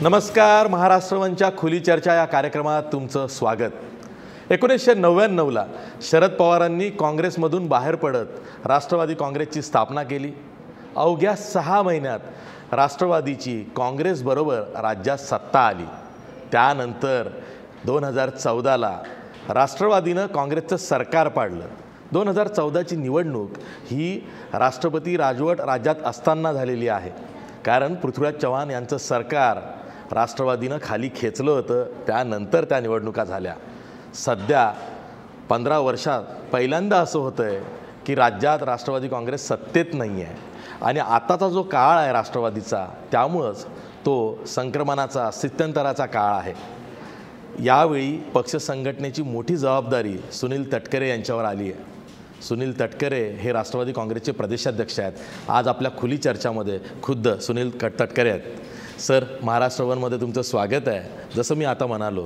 नमस्कार. महाराष्ट्रवनच्या खुली चर्चा या कार्यक्रमात तुमचं स्वागत. 1999ला शरद पवारांनी काँग्रेसमधून बाहेर पडत राष्ट्रवादी काँग्रेसची स्थापना केली. अवघ्या 6 महिन्यात राष्ट्रवादीची काँग्रेसबरोबर राज्यात सत्ता आली. त्यानंतर 2014ला राष्ट्रवादीनं काँग्रेसचं सरकार पाडलं. 2014ची निवडणूक ही राष्ट्रपती राजवट राज्यात असताना झालेली आहे, कारण पृथ्वीराज चव्हाण यांचं सरकार राष्ट्रवादीनं खाली खेचलं होतं. त्यानंतर त्या निवडणुका झाल्या. सध्या 15 वर्षात पहिल्यांदा असं होतं आहे की राज्यात राष्ट्रवादी काँग्रेस सत्तेत नाही आहे. आणि आताचा जो काळ आहे राष्ट्रवादीचा, त्यामुळंच तो संक्रमणाचा स्थित्यंतराचा काळ आहे. यावेळी पक्ष संघटनेची मोठी जबाबदारी सुनील तटकरे यांच्यावर आली आहे. सुनील तटकरे हे राष्ट्रवादी काँग्रेसचे प्रदेशाध्यक्ष आहेत. आज आपल्या खुली चर्चामध्ये खुद्द सुनील तटकरे आहेत. सर, महाराष्ट्र वनमध्ये तुमचं स्वागत आहे. जसं मी आता म्हणालो,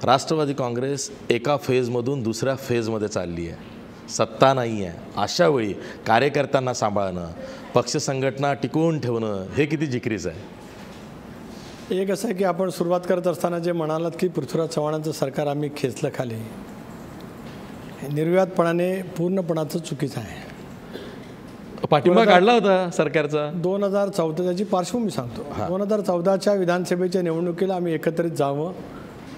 राष्ट्रवादी काँग्रेस एका फेजमधून दुसऱ्या फेजमध्ये चालली आहे. सत्ता नाही आहे. अशावेळी कार्यकर्त्यांना सांभाळणं, पक्ष संघटना टिकवून ठेवणं हे किती जिकरीचं आहे? एक असं आहे की आपण सुरुवात करत असताना जे म्हणालात की पृथ्वीराज चव्हाणांचं सरकार आम्ही खेचलं खाली, निर्व्यातपणाने पूर्णपणाचं चुकीचं आहे. पाठिंबा काढला होता सरकारचा 2014 त्याची पार्श्वभूमी सांगतो. 2014च्या विधानसभेच्या निवडणुकीला आम्ही एकत्रित जावं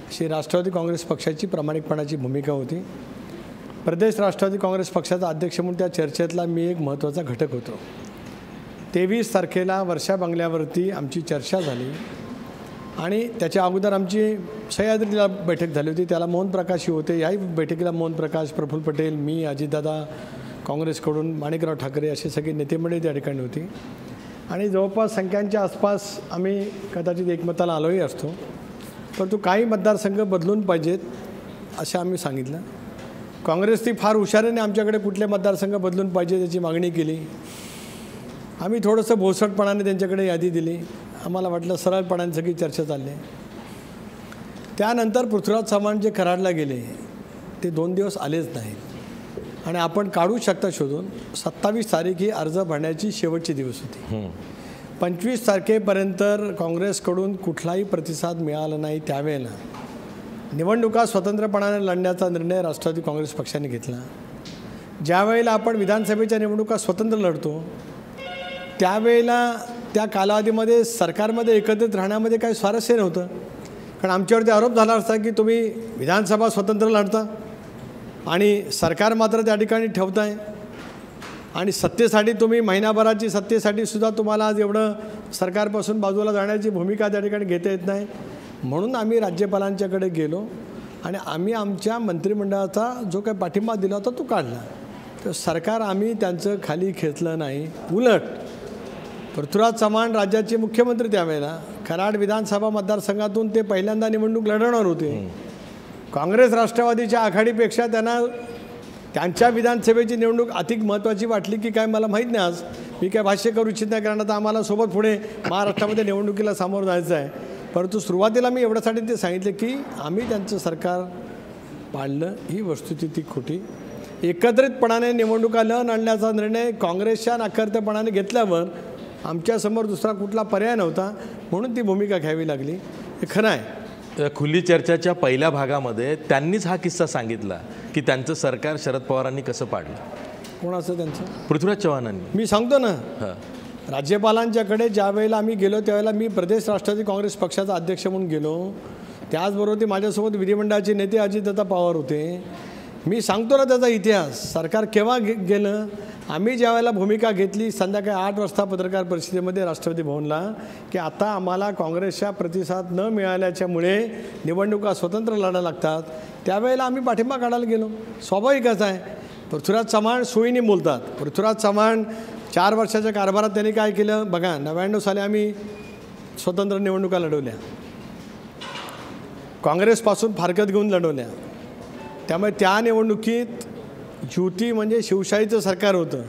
अशी राष्ट्रवादी काँग्रेस पक्षाची प्रामाणिकपणाची भूमिका होती. प्रदेश राष्ट्रवादी काँग्रेस पक्षाचा अध्यक्ष म्हणून त्या चर्चेतला मी एक महत्त्वाचा घटक होतो. 23 तारखेला वर्षा बंगल्यावरती आमची चर्चा झाली आणि त्याच्या अगोदर आमची सह्याद्रीला बैठक झाली होती. त्याला मोहन प्रकाशही होते. याही बैठकीला मोहन प्रकाश, प्रफुल्ल पटेल, मी, अजितदादा, काँग्रेसकडून माणिकराव ठाकरे असे सगळे नेतेमंडळी त्या ठिकाणी होती. आणि जवळपास संख्यांच्या आसपास आम्ही कदाचित एकमताला आलोही असतो, परंतु काही मतदारसंघ बदलून पाहिजेत असं आम्ही सांगितलं. काँग्रेसनी फार हुशारीने आमच्याकडे कुठले मतदारसंघ बदलून पाहिजे त्याची मागणी केली. आम्ही थोडंसं भोसटपणाने त्यांच्याकडे यादी दिली. आम्हाला वाटलं सरळपणाने सगळी चर्चा चालली. त्यानंतर पृथ्वीराज चव्हाण जे कराडला गेले ते 2 दिवस आलेच नाहीत. आणि आपण काढू शकता शोधून 27 तारीख ही अर्ज भरण्याची शेवटची दिवस होती. 25 तारखेपर्यंत काँग्रेसकडून कुठलाही प्रतिसाद मिळाला नाही. त्यावेळेला निवडणुका स्वतंत्रपणाने लढण्याचा निर्णय राष्ट्रवादी काँग्रेस पक्षाने घेतला. ज्यावेळेला आपण विधानसभेच्या निवडणुका स्वतंत्र लढतो त्यावेळेला त्या कालावधीमध्ये सरकारमध्ये एकत्रित राहण्यामध्ये काही स्वारस्य नव्हतं, कारण आमच्यावरती आरोप झाला असता की तुम्ही विधानसभा स्वतंत्र लढता आणि सरकार मात्र त्या ठिकाणी ठेवताय आणि सत्तेसाठी तुम्ही महिनाभराची सत्तेसाठी सुद्धा तुम्हाला आज एवढं सरकारपासून बाजूला जाण्याची भूमिका त्या ठिकाणी घेता येत नाही. म्हणून आम्ही राज्यपालांच्याकडे गेलो आणि आम्ही आमच्या मंत्रिमंडळाचा जो काही पाठिंबा दिला होता तो काढला. तर सरकार आम्ही त्यांचं खाली खेचलं नाही. उलट पृथ्वीराज चव्हाण राज्याचे मुख्यमंत्री त्यावेळेला कराड विधानसभा मतदारसंघातून ते पहिल्यांदा निवडणूक लढवणार होते. काँग्रेस राष्ट्रवादीच्या आघाडीपेक्षा त्यांना त्यांच्या विधानसभेची निवडणूक अधिक महत्त्वाची वाटली की काय मला माहीत नाही. आज मी काय भाष्य करू इच्छित नाही, कारण आता आम्हाला सोबत पुढे महाराष्ट्रामध्ये निवडणुकीला सामोरं जायचं आहे. परंतु सुरुवातीला मी एवढ्यासाठी ते सांगितले की आम्ही त्यांचं सरकार पाडलं ही वस्तुस्थिती खोटी. एकत्रितपणाने निवडणुका न लढण्याचा निर्णय काँग्रेसच्या नाकर्तेपणाने घेतल्यावर आमच्यासमोर दुसरा कुठला पर्याय नव्हता, म्हणून ती भूमिका घ्यावी लागली. हे खरं आहे. खुली चर्चाच्या पहिल्या भागामध्ये त्यांनीच हा किस्सा सांगितला की त्यांचं सरकार शरद पवारांनी कसं पाडलं. कोणाचं? त्यांचं पृथ्वीराज चव्हाणांनी. मी सांगतो ना, राज्यपालांच्याकडे ज्या वेळेला आम्ही गेलो त्यावेळेला मी प्रदेश राष्ट्रवादी काँग्रेस पक्षाचा अध्यक्ष म्हणून गेलो. त्याचबरोबर ते माझ्यासोबत विधिमंडळाचे नेते अजितदादा पवार होते. मी सांगतो ना त्याचा इतिहास. सरकार केव्हा गेलं? आम्ही ज्या वेळेला भूमिका घेतली संध्याकाळी 8 वाजता पत्रकार परिषदेमध्ये राष्ट्रपती भवनला की आता आम्हाला काँग्रेसच्या प्रतिसाद न मिळाल्याच्यामुळे निवडणुका स्वतंत्र लढायला लागतात, त्यावेळेला आम्ही पाठिंबा काढायला गेलो. स्वाभाविकच आहे. पृथ्वीराज चव्हाण सोयीने बोलतात. पृथ्वीराज चव्हाण 4 वर्षाच्या कारभारात त्यांनी काय केलं बघा. 99 साली आम्ही स्वतंत्र निवडणुका लढवल्या, काँग्रेसपासून फारकत घेऊन लढवल्या. त्यामुळे त्या निवडणुकीत युती म्हणजे शिवशाहीचं सरकार होतं.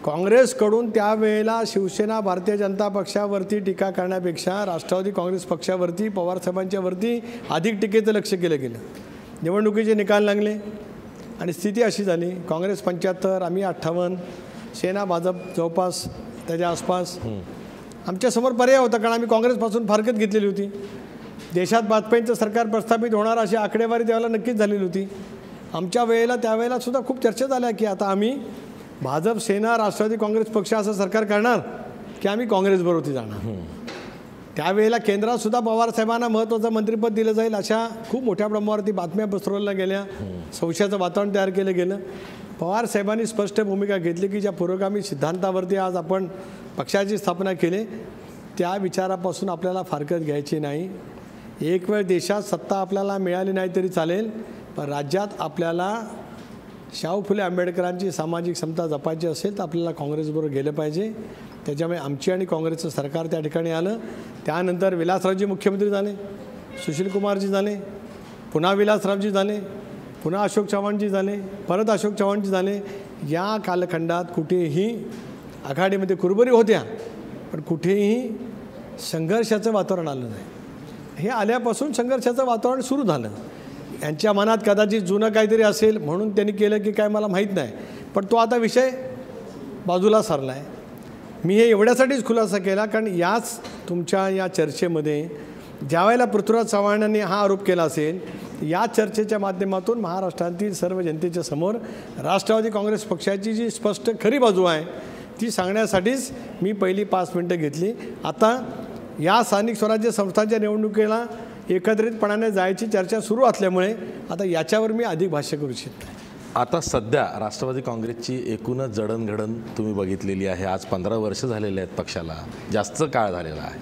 काँग्रेसकडून त्यावेळेला शिवसेना भारतीय जनता पक्षावरती टीका करण्यापेक्षा राष्ट्रवादी काँग्रेस पक्षावरती पवारसाहेबांच्यावरती अधिक टीकेचं लक्ष केलं गेलं. निवडणुकीचे निकाल लागले आणि स्थिती अशी झाली, काँग्रेस 75, आम्ही 58, सेना भाजप जवळपास त्याच्या आसपास. आमच्यासमोर पर्याय होता, कारण आम्ही काँग्रेसपासून फारकत घेतलेली होती. देशात वाजपेयींचं सरकार प्रस्थापित होणार अशी आकडेवारी त्यावेळेला नक्कीच झालेली होती. आमच्या वेळेला त्यावेळेला सुद्धा खूप चर्चा झाल्या की आता आम्ही भाजप, सेना, राष्ट्रवादी काँग्रेस पक्ष असं सरकार करणार की आम्ही काँग्रेसबरोबर जाणार. त्यावेळेला केंद्रात सुद्धा पवार साहेबांना महत्त्वाचं मंत्रिपद दिलं जाईल अशा खूप मोठ्या प्रमाणावरती बातम्या पसरवल्या गेल्या. संशयाचं वातावरण तयार केलं गेलं. पवार साहेबांनी स्पष्ट भूमिका घेतली की ज्या पुरोगामी सिद्धांतावरती आज आपण पक्षाची स्थापना केली त्या विचारापासून आपल्याला फारकत घ्यायची नाही. एक वेळ देशात सत्ता आपल्याला मिळाली नाही तरी चालेल, पण राज्यात आपल्याला शाहू फुले आंबेडकरांची सामाजिक समता जपायची असेल तर आपल्याला काँग्रेसबरोबर गेलं पाहिजे. त्याच्यामुळे आमची आणि काँग्रेसचं सरकार त्या ठिकाणी आलं. त्यानंतर विलासरावजी मुख्यमंत्री झाले, सुशीलकुमारजी झाले, पुन्हा विलासरावजी झाले, पुन्हा अशोक चव्हाणजी झाले, परत अशोक चव्हाणजी झाले. या कालखंडात कुठेही आघाडीमध्ये कुरबुरी होत्या, पण कुठेही संघर्षाचं वातावरण आलं नाही. हे आल्यापासून संघर्षाचं वातावरण सुरू झालं. यांच्या मनात कदाचित जुनं काहीतरी असेल म्हणून त्यांनी केलं की काय मला माहीत नाही, पण तो आता विषय बाजूला सरला आहे. मी हे एवढ्यासाठीच खुलासा केला कारण याच तुमच्या या चर्चेमध्ये ज्यावेळेला पृथ्वीराज चव्हाणांनी हा आरोप केला असेल, या चर्चेच्या माध्यमातून महाराष्ट्रातील सर्व जनतेच्या समोर राष्ट्रवादी काँग्रेस पक्षाची जी स्पष्ट खरी बाजू आहे ती सांगण्यासाठीच मी पहिली 5 मिनटं घेतली. आता या स्थानिक स्वराज्य संस्थांच्या निवडणुकीला एकत्रितपणाने जायची चर्चा सुरू असल्यामुळे आता याच्यावर मी अधिक भाष्य करू इच्छित नाही. आता सध्या राष्ट्रवादी काँग्रेसची एकूणच जडणघडण तुम्ही बघितलेली आहे. आज 15 वर्ष झालेले आहेत पक्षाला, जास्त काळ झालेला आहे.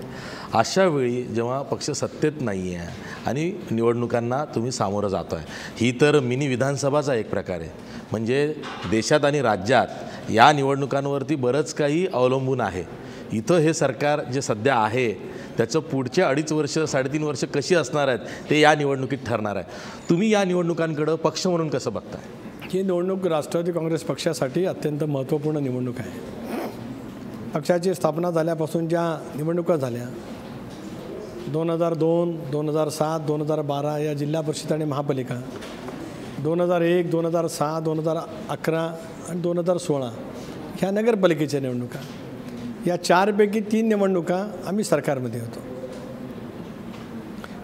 अशा वेळी जेव्हा पक्ष सत्तेत नाही आहे आणि निवडणुकांना तुम्ही सामोरं जातो आहे, ही तर मिनी विधानसभाचा एक प्रकार आहे. म्हणजे देशात आणि राज्यात या निवडणुकांवरती बरंच काही अवलंबून आहे. इथं हे सरकार जे सध्या आहे त्याचं पुढचे 2.5 वर्ष 3.5 वर्ष कशी असणार आहेत ते या निवडणुकीत ठरणार आहे. तुम्ही या निवडणुकांकडं पक्ष म्हणून कसं बघताय? ही निवडणूक राष्ट्रवादी काँग्रेस पक्षासाठी अत्यंत महत्त्वपूर्ण निवडणूक आहे. पक्षाची स्थापना झाल्यापासून ज्या निवडणुका झाल्या 2002, 2007, 2012 या जिल्हा परिषद आणि महापालिका, 2001, 2006, 2011 आणि 2016 ह्या नगरपालिकेच्या निवडणुका, या 4पैकी 3 निवडणुका आम्ही सरकारमध्ये होतो.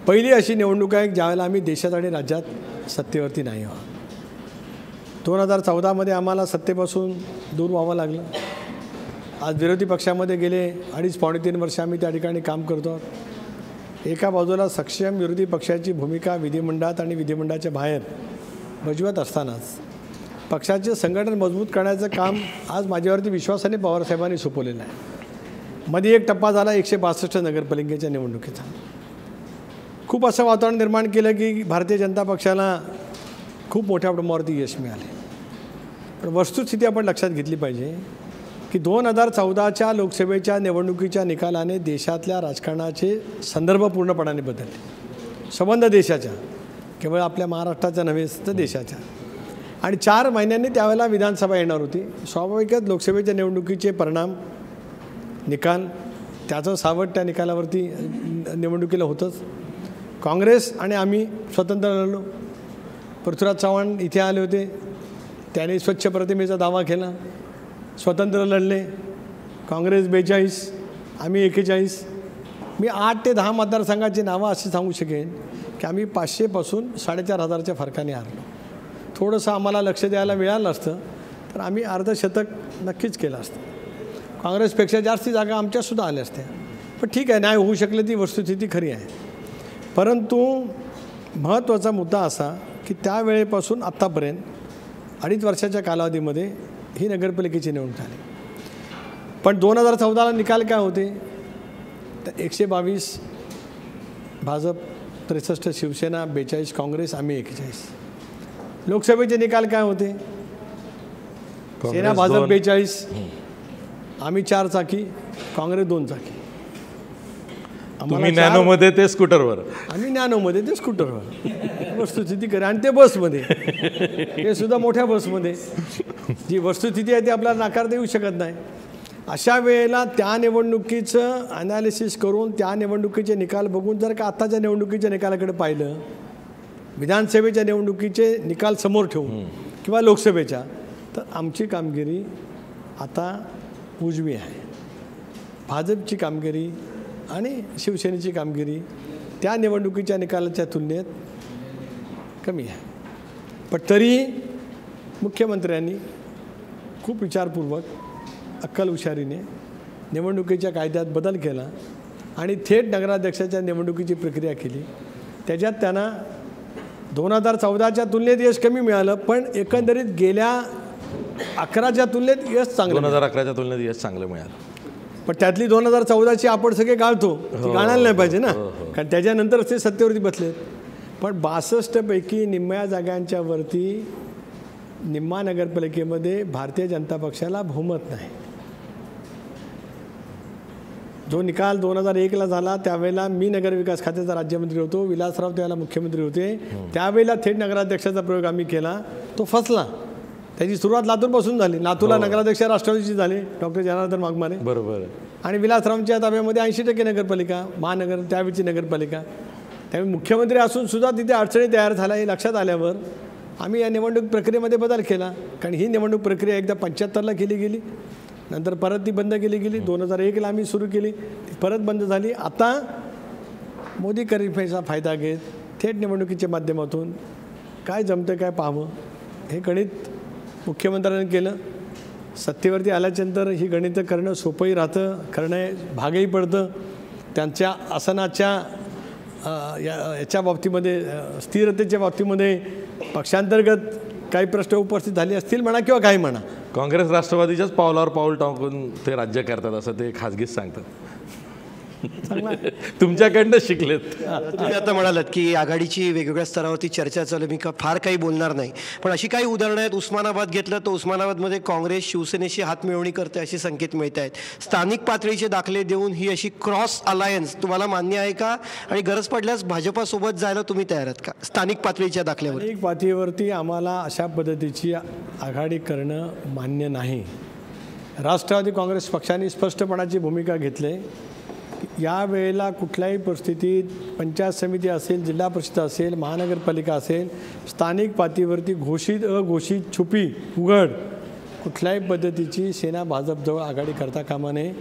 पहिली अशी निवडणूक आहे ज्यावेळेला आम्ही देशात आणि राज्यात सत्तेवरती नाही आहोत. 2014मध्ये आम्हाला सत्तेपासून दूर व्हावं लागलं. आज विरोधी पक्षामध्ये गेले 2.5-3 वर्ष आम्ही त्या ठिकाणी काम करतो. एका बाजूला सक्षम विरोधी पक्षाची भूमिका विधिमंडळात आणि विधिमंडळाच्या बाहेर बजावत असतानाच पक्षाचे संघटन मजबूत करण्याचं काम आज माझ्यावरती विश्वासाने पवारसाहेबांनी सोपवलेलं आहे. मध्ये एक टप्पा झाला 162 नगरपालिकेच्या निवडणुकीचा. खूप असं वातावरण निर्माण केलं की भारतीय जनता पक्षाला खूप मोठ्या प्रमाणावरती यश मिळाले. पण वस्तुस्थिती आपण लक्षात घेतली पाहिजे की 2014च्या लोकसभेच्या निवडणुकीच्या निकालाने देशातल्या राजकारणाचे संदर्भ पूर्णपणाने बदलले. संबंध देशाच्या, केवळ आपल्या महाराष्ट्राच्या नव्हे तर देशाच्या. आणि 4 महिन्यांनी त्यावेळेला विधानसभा येणार होती. स्वाभाविकच लोकसभेच्या निवडणुकीचे परिणाम, निकाल, त्याचं सावट त्या निकालावरती निवडणुकीला होतंच. काँग्रेस आणि आम्ही स्वतंत्र लढलो. पृथ्वीराज चव्हाण इथे आले होते, त्याने स्वच्छ प्रतिमेचा दावा केला, स्वतंत्र लढले. काँग्रेस 42, आम्ही 41. मी 8 ते 10 मतदारसंघाची नावं अशी सांगू शकेन की आम्ही 500 पासून 4,500च्या फरकाने हारलो. थोडंसं आम्हाला लक्ष द्यायला मिळालं असतं तर आम्ही अर्धशतक नक्कीच केलं असतं. काँग्रेसपेक्षा जास्ती जागा आमच्यासुद्धा आल्या असत्या. पण ठीक आहे, नाही होऊ शकलं ती वस्तुस्थिती खरी आहे. परंतु महत्त्वाचा मुद्दा असा की त्यावेळेपासून आत्तापर्यंत 2.5 वर्षाच्या कालावधीमध्ये ही नगरपालिकेची निवडणूक झाली. पण 2014ला निकाल काय होते तर 122 भाजप, 63 शिवसेना, 42 काँग्रेस, आम्ही 41. लोकसभेचे निकाल काय होते? सेना भाजप 42, आम्ही 4 चाकी, काँग्रेस 2 चाकी. तुम्ही नॅनोमध्ये ते स्कूटरवर, आम्ही नॅनोमध्ये ते स्कूटरवर. वस्तुस्थिती करे आणि ते बसमध्ये, ते सुद्धा मोठ्या बसमध्ये. जी वस्तुस्थिती आहे ती आपल्याला नाकारता येऊ शकत नाही. अशा वेळेला त्या निवडणुकीचं ॲनालिसिस करून त्या निवडणुकीचे निकाल बघून जर का आत्ताच्या निवडणुकीच्या निकालाकडे पाहिलं, विधानसभेच्या निवडणुकीचे निकाल समोर ठेवून किंवा लोकसभेच्या, तर आमची कामगिरी आता उजवी आहे. भाजपची कामगिरी आणि शिवसेनेची कामगिरी त्या निवडणुकीच्या निकालाच्या तुलनेत कमी आहे. पण तरीही मुख्यमंत्र्यांनी खूप विचारपूर्वक अक्कल हुशारीने निवडणुकीच्या कायद्यात बदल केला आणि थेट नगराध्यक्षाच्या निवडणुकीची प्रक्रिया केली. त्याच्यात त्यांना 2014च्या तुलनेत यश कमी मिळालं, पण एकंदरीत गेल्या 11च्या तुलनेत यश चांगलं. 2011च्या तुलनेत यश चांगलं मिळालं. पण त्यातली 2014ची आपण सगळे गाळतो, ती गाळायला नाही पाहिजे ना, कारण त्याच्यानंतरच ते सत्तेवरती बसलेत. पण 62 पैकी निम्म्या जागांच्या वरती निम्मा नगरपालिकेमध्ये भारतीय जनता पक्षाला बहुमत नाही. जो निकाल 2001ला झाला त्यावेळेला मी नगरविकास खात्याचा राज्यमंत्री होतो, विलासराव त्यावेळेला मुख्यमंत्री होते. त्यावेळेला थेट नगराध्यक्षाचा प्रयोग आम्ही केला, तो फसला. त्याची सुरुवात लातूरपासून झाली. लातूरला नगराध्यक्ष राष्ट्रवादीची झाले, डॉक्टर जनार्दन वाघमारे. बरोबर. आणि विलासरावांच्या ताब्यामध्ये 80% नगरपालिका, महानगर त्यावेळची नगरपालिका. त्यावेळी मुख्यमंत्री असून सुद्धा तिथे अडचणी तयार झाल्या हे लक्षात आल्यावर आम्ही या निवडणूक प्रक्रियेमध्ये बदल केला. कारण ही निवडणूक प्रक्रिया एकदा 75ला केली गेली, नंतर परत ती बंद केली गेली. 2001ला आम्ही सुरू केली, ती परत बंद झाली. आता मोदी करिफेचा फायदा घेत थेट निवडणुकीच्या माध्यमातून काय जमतं काय पाहावं हे गणित मुख्यमंत्र्यांनी केलं. सत्तेवरती आल्याच्यानंतर ही गणितं करणं सोपंही राहतं, करणं भागही पडतं. त्यांच्या आसनाच्या याच्या बाबतीमध्ये, स्थिरतेच्या बाबतीमध्ये पक्षांतर्गत काही प्रश्न उपस्थित झाले असतील म्हणा किंवा काही म्हणा. काँग्रेस राष्ट्रवादीच्याच पावलावर पाऊल टाकून ते राज्य करतात असं ते खाजगीच सांगतात. तुमच्याकडनं शिकलेत. तुम्ही आता म्हणालात की आघाडीची वेगवेगळ्या स्तरावरती चर्चा चालू, मी फार काही बोलणार नाही. पण अशी काही उदाहरणं आहेत. उस्मानाबाद घेतलं तर उस्मानाबादमध्ये काँग्रेस शिवसेनेशी हातमिळवणी करते असे संकेत मिळत आहेत. स्थानिक पातळीचे दाखले देऊन ही अशी क्रॉस अलायन्स तुम्हाला मान्य आहे का? आणि गरज पडल्यास भाजपासोबत जायला तुम्ही तयार आहात का स्थानिक पातळीच्या दाखल्यावर? स्थानिक पातळीवरती आम्हाला अशा पद्धतीची आघाडी करणं मान्य नाही. राष्ट्रवादी काँग्रेस पक्षाने स्पष्टपणाची भूमिका घेतली. यावेळेला कुठल्याही परिस्थितीत पंचायत समिती असेल, जिल्हा परिषद असेल, महानगरपालिका असेल, स्थानिक पातळीवरती घोषित अघोषित छुपी उघड कुठल्याही पद्धतीची सेना भाजपजवळ आघाडी करता कामा नये.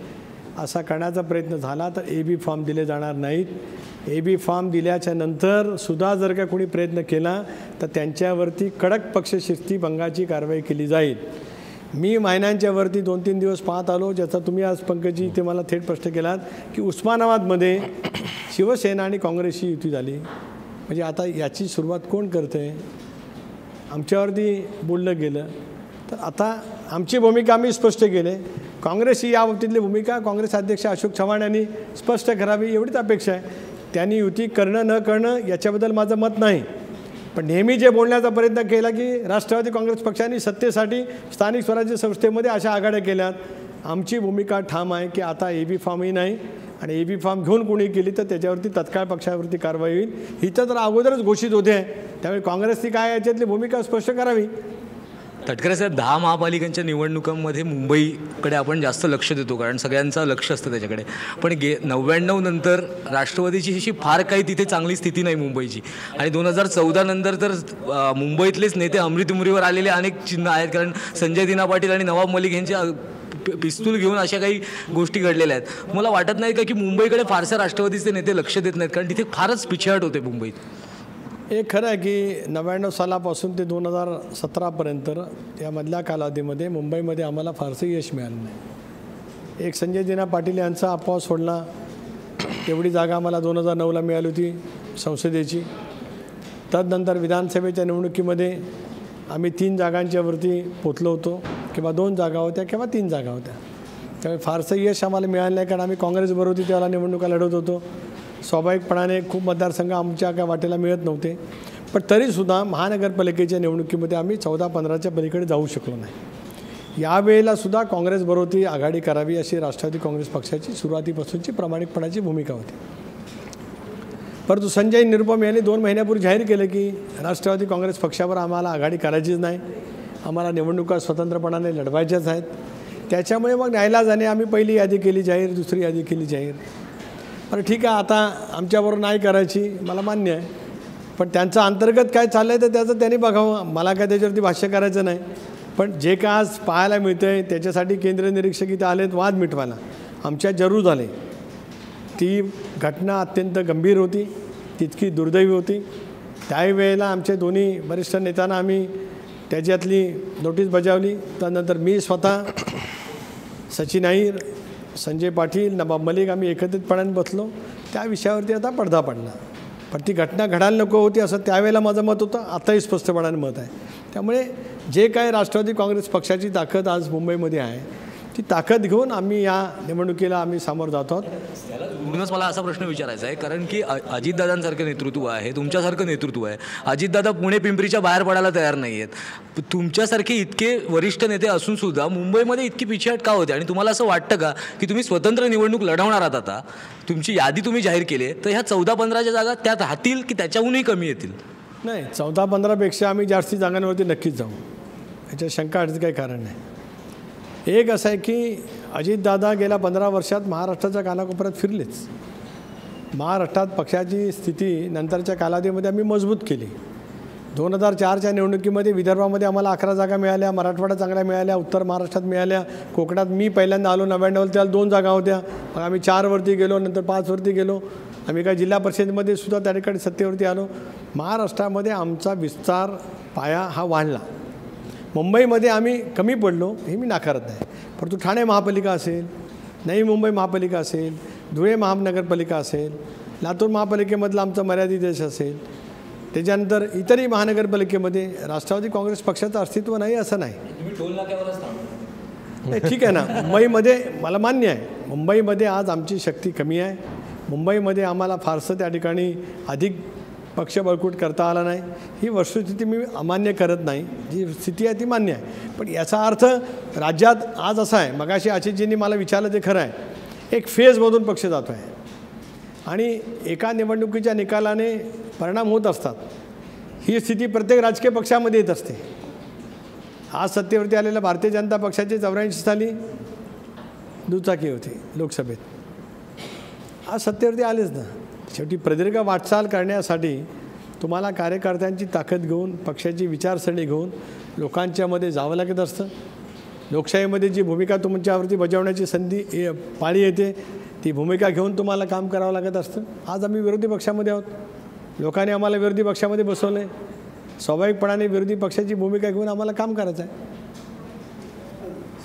असा करण्याचा प्रयत्न झाला तर AB फॉर्म दिले जाणार नाहीत. AB फॉर्म दिल्याच्या नंतर सुद्धा जर का कोणी प्रयत्न केला तर त्यांच्यावरती कडक पक्षशिस्ती भंगाची कारवाई केली जाईल. मी महिन्यांच्यावरती 2-3 दिवस पाहत आलो, ज्याचा तुम्ही आज पंकजी इथे मला थेट प्रश्न केलात की उस्मानाबादमध्ये शिवसेना आणि काँग्रेसची युती झाली. म्हणजे आता याची सुरुवात कोण करतं आहे? आमच्यावरती बोललं गेलं तर आता आमची भूमिका आम्ही स्पष्ट केले. काँग्रेसची या बाबतीतली भूमिका काँग्रेस अध्यक्ष अशोक चव्हाण यांनी स्पष्ट करावी एवढीच अपेक्षा आहे. त्यांनी युती करणं न करणं याच्याबद्दल माझं मत नाही. पण नेहमी जे बोलण्याचा प्रयत्न केला की राष्ट्रवादी काँग्रेस पक्षाने सत्तेसाठी स्थानिक स्वराज्य संस्थेमध्ये अशा आघाड्या केल्यात. आमची भूमिका ठाम आहे की आता AB फॉर्मही नाही आणि AB फॉर्म घेऊन कोणी केली तर त्याच्यावरती तत्काळ पक्षावरती कारवाई होईल. हिथं तर अगोदरच घोषित होते. त्यामुळे काँग्रेसची काय याच्यातली भूमिका स्पष्ट करावी. तटकरे साहेब, 10 महापालिकांच्या निवडणुकांमध्ये मुंबईकडे आपण जास्त लक्ष देतो कारण सगळ्यांचं लक्ष असतं त्याच्याकडे. पण 99 नंतर राष्ट्रवादीची अशी फार काही तिथे चांगली स्थिती नाही मुंबईची. आणि 2014 नंतर तर मुंबईतलेच नेते अमृतमुरीवर आलेले अनेक चिन्ह आहेत. कारण संजय दिना पाटील आणि नवाब मलिक यांचे पिस्तूल घेऊन अशा काही गोष्टी घडलेल्या आहेत. मला वाटत नाही का की मुंबईकडे फारशा राष्ट्रवादीचे नेते लक्ष देत नाहीत कारण तिथे फारच पिछेहाट होते मुंबईत. एक खरं आहे की 99 सालापासून ते 2017पर्यंत यामधल्या कालावधीमध्ये मुंबईमध्ये आम्हाला फारसं यश मिळालं नाही. एक संजय दिना पाटील यांचा अपवाद सोडला, तेवढी जागा आम्हाला 2009ला मिळाली होती संसदेची. तदनंतर विधानसभेच्या निवडणुकीमध्ये आम्ही 3 जागांच्यावरती पोचलो होतो, किंवा 2 जागा होत्या किंवा 3 जागा होत्या. त्यामुळे फारसं यश आम्हाला मिळालं नाही कारण आम्ही काँग्रेसबरोबर होती त्यावेळेला निवडणुका लढवत होतो. स्वाभाविकपणाने खूप मतदारसंघ आमच्या काय वाटेला मिळत नव्हते. पण तरीसुद्धा महानगरपालिकेच्या निवडणुकीमध्ये आम्ही 14-15च्या पलीकडे जाऊ शकलो नाही. यावेळेलासुद्धा काँग्रेसबरोबर आघाडी करावी अशी राष्ट्रवादी काँग्रेस पक्षाची सुरुवातीपासूनची प्रामाणिकपणाची भूमिका होती. परंतु संजय निरुपम यांनी 2 महिन्यापूर्वी जाहीर केलं की राष्ट्रवादी काँग्रेस पक्षावर आम्हाला आघाडी करायचीच नाही, आम्हाला निवडणुका स्वतंत्रपणाने लढवायच्याच आहेत. त्याच्यामुळे मग नाईलाजाने आम्ही पहिली यादी केली जाहीर, दुसरी यादी केली जाहीर. बरं ठीक आहे, आता आमच्याबरोबर नाही करायची मला मान्य आहे. पण त्यांचं अंतर्गत काय चाललं आहे तर त्याचं त्यांनी बघावं, मला काय त्याच्यावरती भाष्य करायचं नाही. पण जे काय आज पाहायला मिळतं आहे त्याच्यासाठी केंद्रीय निरीक्षक इथं आलेत वाद मिटवायला. आमच्या जरूर झाले. ती घटना अत्यंत गंभीर होती, तितकी दुर्दैवी होती. त्यावेळेला आमच्या दोन्ही वरिष्ठ नेत्यांना आम्ही त्याच्यातली नोटीस बजावली. त्यानंतर मी स्वतः, सचिन अहिर, संजय पाटील, नवाब मलिक आम्ही एकत्रितपणाने बसलो. त्या विषयावरती आता पडदा पडला. पण ती घटना घडायला नको होती असं त्यावेळेला माझं मत होतं, आताही स्पष्टपणाने मत आहे. त्यामुळे जे काय राष्ट्रवादी काँग्रेस पक्षाची ताकद आज मुंबईमध्ये आहे, ती ताकद घेऊन आम्ही या निवडणुकीला आम्ही सामोरं जात आहोत. म्हणूनच मला असा प्रश्न विचारायचा आहे, कारण की अजितदादांसारखं नेतृत्व आहे, तुमच्यासारखं नेतृत्व आहे. अजितदादा पुणे पिंपरीच्या बाहेर पडायला तयार नाही आहेत. तुमच्यासारखे इतके वरिष्ठ नेते असून सुद्धा मुंबईमध्ये इतकी पिछेहाट का होते? आणि तुम्हाला असं वाटतं का की तुम्ही स्वतंत्र निवडणूक लढवणार आहात? आता तुमची यादी तुम्ही जाहीर केली, तर ह्या 14-15च्या जागा त्यात राहतील की त्याच्याहूनही कमी येतील? नाही, 14-15पेक्षा आम्ही जास्ती जागांवरती नक्कीच जाऊ, याच्यात शंका अडचण काही कारण नाही. एक असं आहे की अजितदादा गेल्या 15 वर्षात महाराष्ट्राच्या कानाकोपऱ्यात फिरलेच. महाराष्ट्रात पक्षाची स्थिती नंतरच्या कालावधीमध्ये आम्ही मजबूत केली. 2004च्या निवडणुकीमध्ये विदर्भामध्ये आम्हाला 11 जागा मिळाल्या, मराठवाडा चांगल्या मिळाल्या, उत्तर महाराष्ट्रात मिळाल्या. कोकणात मी पहिल्यांदा आलो 99, त्याला 2 जागा होत्या. मग आम्ही 4वरती गेलो, नंतर 5वरती गेलो. आम्ही काय जिल्हा परिषदेमध्ये सुद्धा त्या ठिकाणी सत्तेवरती आलो. महाराष्ट्रामध्ये आमचा विस्तार पाया हा वाढला. मुंबईमध्ये आम्ही कमी पडलो हे मी नाकारत नाही, परंतु ठाणे महापालिका असेल, नवी मुंबई महापालिका असेल, धुळे महानगरपालिका असेल, लातूर महापालिकेमधला आमचा मर्यादित देश असेल, त्याच्यानंतर इतरही महानगरपालिकेमध्ये राष्ट्रवादी काँग्रेस पक्षाचं अस्तित्व नाही असं नाही. ठीक आहे ना, मुंबईमध्ये मला मान्य आहे, मुंबईमध्ये आज आमची शक्ती कमी आहे. मुंबईमध्ये आम्हाला फारसं त्या ठिकाणी अधिक पक्ष बळकट करता आला नाही. ही वस्तुस्थिती मी अमान्य करत नाही, जी स्थिती आहे ती मान्य आहे. पण याचा अर्थ राज्यात आज असा आहे, मगाशी आशिषजींनी मला विचारलं ते खरं आहे, एक फेजमधून पक्ष जातो आहे आणि एका निवडणुकीच्या निकालाने परिणाम होत असतात. ही स्थिती प्रत्येक राजकीय पक्षामध्ये येत असते. आज सत्तेवरती आलेल्या भारतीय जनता पक्षाची 84 साली दुचाकी होती लोकसभेत, आज सत्तेवरती आलेच ना. शेवटी प्रदीर्घ वाटचाल करण्यासाठी तुम्हाला कार्यकर्त्यांची ताकद घेऊन, पक्षाची विचारसरणी घेऊन लोकांच्यामध्ये जावं लागत असतं. लोकशाहीमध्ये जी भूमिका तुमच्यावरती बजावण्याची संधी पाळी येते, ती भूमिका घेऊन तुम्हाला काम करावं लागत असतं. आज आम्ही विरोधी पक्षामध्ये आहोत, लोकांनी आम्हाला विरोधी पक्षामध्ये बसवलं आहे. स्वाभाविकपणाने विरोधी पक्षाची भूमिका घेऊन आम्हाला काम करायचं आहे.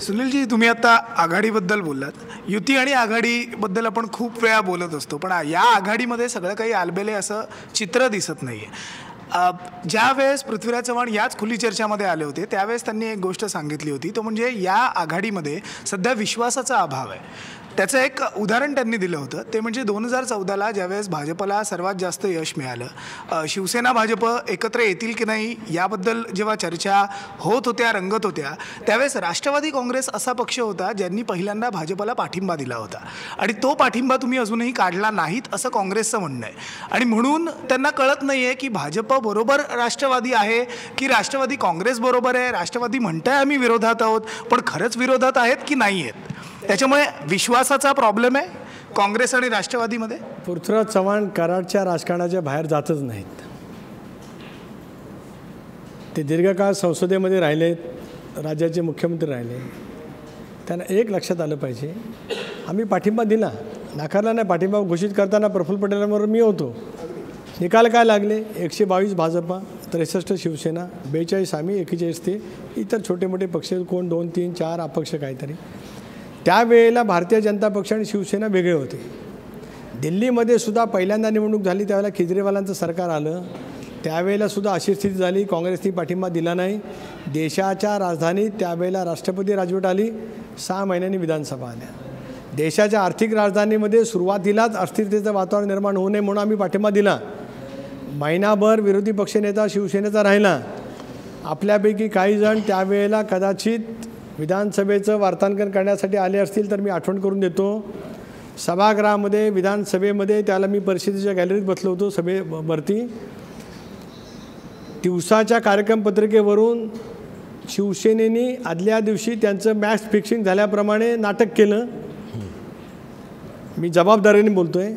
सुनीलजी, तुम्ही आता आघाडीबद्दल बोललात. युती आणि आघाडीबद्दल आपण खूप वेळा बोलत असतो, पण या आघाडीमध्ये सगळं काही आलबेले असं चित्र दिसत नाही आहे. ज्या वेळेस पृथ्वीराज चव्हाण याच खुली चर्चामध्ये आले होते त्यावेळेस त्यांनी एक गोष्ट सांगितली होती, तो म्हणजे या आघाडीमध्ये सध्या विश्वासाचा अभाव आहे. त्याचं एक उदाहरण त्यांनी दिलं होतं, ते म्हणजे 2014ला ज्यावेळेस भाजपला सर्वात जास्त यश मिळालं, शिवसेना भाजप एकत्र येतील की नाही याबद्दल जेव्हा चर्चा होत होत्या, रंगत होत्या, त्यावेळेस राष्ट्रवादी काँग्रेस असा पक्ष होता ज्यांनी पहिल्यांदा भाजपला पाठिंबा दिला होता आणि तो पाठिंबा तुम्ही अजूनही काढला नाहीत असं काँग्रेसचं म्हणणं आहे. आणि म्हणून त्यांना कळत नाही आहे की भाजप बरोबर राष्ट्रवादी आहे की राष्ट्रवादी काँग्रेस बरोबर आहे. राष्ट्रवादी म्हणताय आम्ही विरोधात आहोत, पण खरंच विरोधात आहेत की नाही आहेत? त्याच्यामुळे विश्वासाचा प्रॉब्लेम आहे काँग्रेस आणि राष्ट्रवादीमध्ये. पृथ्वीराज चव्हाण कराडच्या राजकारणाच्या बाहेर जातच नाहीत. ते दीर्घकाळ संसदेमध्ये राहिलेत, राज्याचे मुख्यमंत्री राहिले. त्यांना एक लक्षात आलं पाहिजे, आम्ही पाठिंबा दिला, नाकारला नाही. पाठिंबा घोषित करताना प्रफुल्ल पटेलांबरोबर मी होतो. निकाल काय लागले? 122 भाजपा, 63 शिवसेना, 42 आम्ही, 41 ते इतर छोटे मोठे पक्ष, कोण 2, 3, 4 अपक्ष काहीतरी. त्यावेळेला भारतीय जनता पक्ष आणि शिवसेना वेगळे होते. दिल्लीमध्ये सुद्धा पहिल्यांदा निवडणूक झाली त्यावेळेला केजरीवालांचं सरकार आलं, त्यावेळेला सुद्धा अशी स्थिती झाली, काँग्रेसनी पाठिंबा दिला नाही. देशाच्या राजधानीत त्यावेळेला राष्ट्रपती राजवट आली, 6 महिन्यांनी विधानसभा आल्या. देशाच्या आर्थिक राजधानीमध्ये सुरुवातीलाच अस्थिरतेचं वातावरण निर्माण होऊ नये म्हणून आम्ही पाठिंबा दिला. महिनाभर विरोधी पक्षनेता शिवसेनेचा राहिला. आपल्यापैकी काही जण त्यावेळेला कदाचित विधानसभेचं वार्तांकन करण्यासाठी आले असतील तर मी आठवण करून देतो. सभागृहामध्ये विधानसभेमध्ये त्याला मी परिषदेच्या गॅलरीत बसलो होतो सभेवरती. दिवसाच्या कार्यक्रम पत्रिकेवरून शिवसेनेने आदल्या दिवशी त्यांचं मॅच फिक्सिंग झाल्याप्रमाणे नाटक केलं. मी जबाबदारीने बोलतो आहे.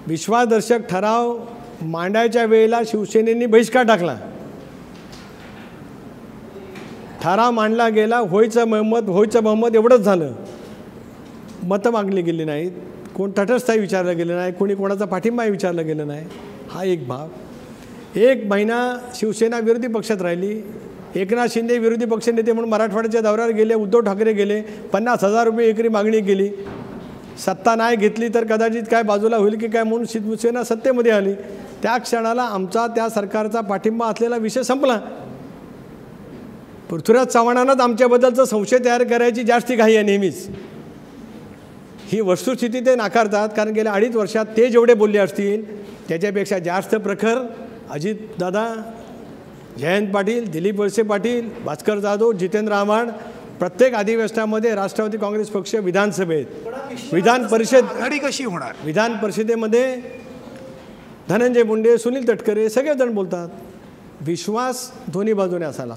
विश्वासदर्शक ठराव मांडायच्या वेळेला शिवसेनेने बहिष्कार टाकला. ठराव मांडला गेला, होयचं बहुमत एवढंच झालं. मतं मागली गेली नाहीत, कोण तटस्थही विचारलं गेलं नाही, कोणी कोणाचा पाठिंबा विचारलं गेलं नाही. हा एक भाग. 1 महिना शिवसेना विरोधी पक्षात राहिली. एकनाथ शिंदे विरोधी पक्षनेते म्हणून मराठवाड्याच्या दौऱ्यावर गेले, उद्धव ठाकरे गेले, 50,000 रुपये एकरी मागणी केली. सत्ता नाही घेतली तर कदाचित काय बाजूला होईल की काय म्हणून शिवसेना सत्तेमध्ये आली. त्या क्षणाला आमचा त्या सरकारचा पाठिंबा असलेला विषय संपला. पृथ्वीराज चव्हाणांनाच आमच्याबद्दलचा संशय तयार करायची जास्ती घाई आहे नेहमीच. ही वस्तुस्थिती ते नाकारतात, कारण गेल्या 2.5 वर्षात ते जेवढे बोलले असतील त्याच्यापेक्षा जास्त प्रखर अजितदादा, जयंत पाटील, दिलीप वळसे पाटील, भास्कर जाधव, जितेंद्र आव्हाड प्रत्येक अधिवेशनामध्ये राष्ट्रवादी काँग्रेस पक्ष विधानसभेत, विधान परिषद, आघाडी कशी होणार? विधान परिषदेमध्ये धनंजय मुंडे, सुनील तटकरे सगळेजण बोलतात. विश्वास दोन्ही बाजूने असायला.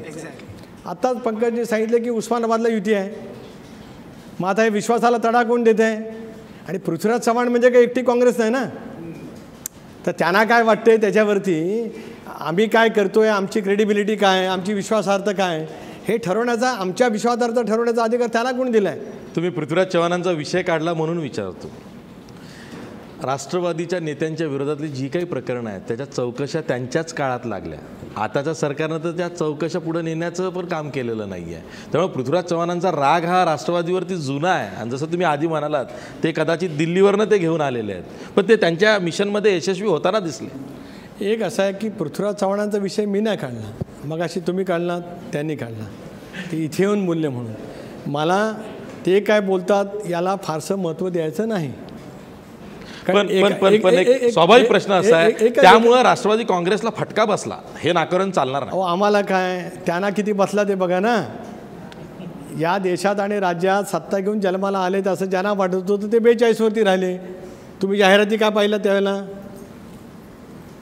आत्ताच पंकजने सांगितलं की उस्मानाबादला युती आहे. मग आता हे विश्वासाला तडा कोण देत आहे? आणि पृथ्वीराज चव्हाण म्हणजे काही एकटी काँग्रेस नाही ना. तर त्यांना काय वाटतंय त्याच्यावरती आम्ही काय करतोय, आमची क्रेडिबिलिटी काय, आमची विश्वासार्हता काय, हे ठरवण्याचा, आमच्या विश्वासार्हता ठरवण्याचा अधिकार त्याला कोण दिला आहे? तुम्ही पृथ्वीराज चव्हाणांचा विषय काढला म्हणून विचारतो. राष्ट्रवादीच्या नेत्यांच्या विरोधातली जी काही प्रकरणं आहेत त्याच्या चौकशा त्यांच्याच काळात लागल्या. आताच्या सरकारनं तर त्या चौकशा पुढे नेण्याचं पण काम केलेलं नाही आहे. त्यामुळे पृथ्वीराज चव्हाणांचा राग हा राष्ट्रवादीवरती जुना आहे. आणि जसं तुम्ही आधी म्हणालात ते कदाचित दिल्लीवरनं ते घेऊन आलेले आहेत, पण ते त्यांच्या मिशनमध्ये यशस्वी होताना दिसले. एक असं आहे की पृथ्वीराज चव्हाणांचा विषय मी नाही काढला, मग अशी तुम्ही काढलात, त्यांनी काढला, ते इथे येऊन बोलले म्हणून. मला ते काय बोलतात याला फारसं महत्त्व द्यायचं नाही. पण एक स्वाभाविक प्रश्न असा आहे, त्यामुळे राष्ट्रवादी काँग्रेसला फटका बसला हे नाकारून चालणार नाही. आम्हाला काय, त्यांना किती बसला ते बघा ना. या देशात आणि राज्यात सत्ता घेऊन जन्माला आले असं ज्यांना वाटत होतं ते 42वरती राहिले. तुम्ही जाहिराती काय पाहिलं त्यावेळेला?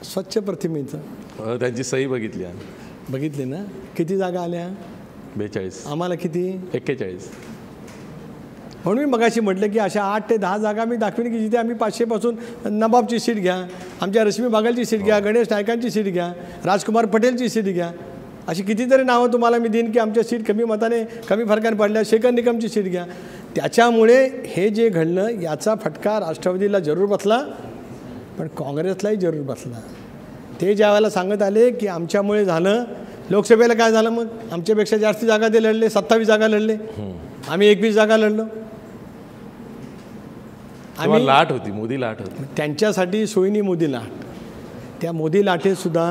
स्वच्छ प्रतिमेचं त्यांची सही बघितली आम्ही. बघितली ना. किती जागा आल्या? 42. आम्हाला किती? 41. म्हणून मी मगाशी म्हटलं की अशा 8 ते 10 जागा मी दाखवीन की जिथे आम्ही 500पासून नबाबची सीट घ्या, आमच्या रश्मी बागलची सीट घ्या, गणेश नायकांची सीट घ्या, राजकुमार पटेलची सीट घ्या. अशी कितीतरी नावं तुम्हाला मी देईन की आमच्या सीट कमी मताने, कमी फरकाने पडल्या. शेखर निकमची सीट घ्या. त्याच्यामुळे हे जे घडलं याचा फटका राष्ट्रवादीला जरूर बसला, पण काँग्रेसलाही जरूर बसला. ते ज्या वेळेला सांगत आले की आमच्यामुळे झालं, लोकसभेला काय झालं मग? आमच्यापेक्षा जास्त जागा ते लढले, 27 जागा लढले, आम्ही 21 जागा लढलो. आम्ही लाट होती, मोदी लाट होती. त्यांच्यासाठी सोयीनी मोदी लाट. त्या मोदी लाटेतसुद्धा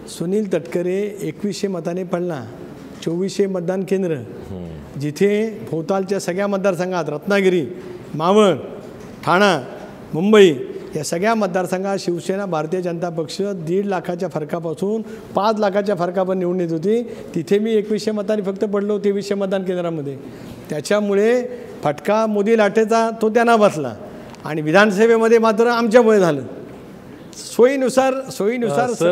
सुनील तटकरे 2100 मताने पडला. 2400 मतदान केंद्र, जिथे भोवतालच्या सगळ्या मतदारसंघात रत्नागिरी, मावळ, ठाणा, मुंबई या सगळ्या मतदारसंघात शिवसेना भारतीय जनता पक्ष 1.5 लाखाच्या फरकापासून 5 लाखाच्या फरकापर्यंत निवडून येत होती. तिथे मी 2100 मतांनी फक्त पडलो 2300 मतदान केंद्रामध्ये. त्याच्यामुळे फटका मोदी लाटेचा तो त्यांना बसला. आणि विधानसभेमध्ये मात्र आमच्यामुळे झालं. सोयीनुसार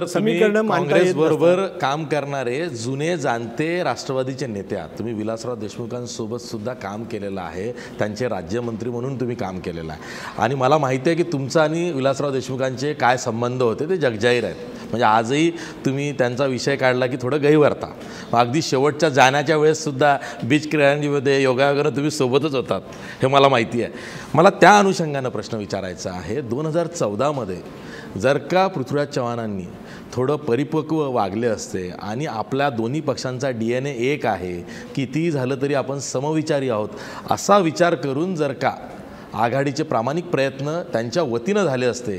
समीकरण काँग्रेस बरोबर काम करणारे जुने जाणते राष्ट्रवादीचे नेते आहात तुम्ही. विलासराव देशमुखांसोबत सुद्धा काम केलेलं आहे, त्यांचे राज्यमंत्री म्हणून तुम्ही काम केलेलं आहे. आणि मला माहिती आहे की तुमचा आणि विलासराव देशमुखांचे काय संबंध होते ते जगजाहीर आहेत. म्हणजे आजही तुम्ही त्यांचा विषय काढला की थोडं गैरवरता. अगदी शेवटच्या जाण्याच्या वेळेससुद्धा बीच क्रीडांमध्ये योगायोगानं तुम्ही सोबतच होतात हे मला माहिती आहे. मला त्या अनुषंगानं प्रश्न विचारायचा आहे. 2014मध्ये जर का पृथ्वीराज चव्हाणांनी थोडं परिपक्व वागले असते आणि आपल्या दोन्ही पक्षांचा DNA एक आहे, कितीही झालं तरी आपण समविचारी आहोत असा विचार करून जर का आघाडीचे प्रामाणिक प्रयत्न त्यांच्या वतीनं झाले असते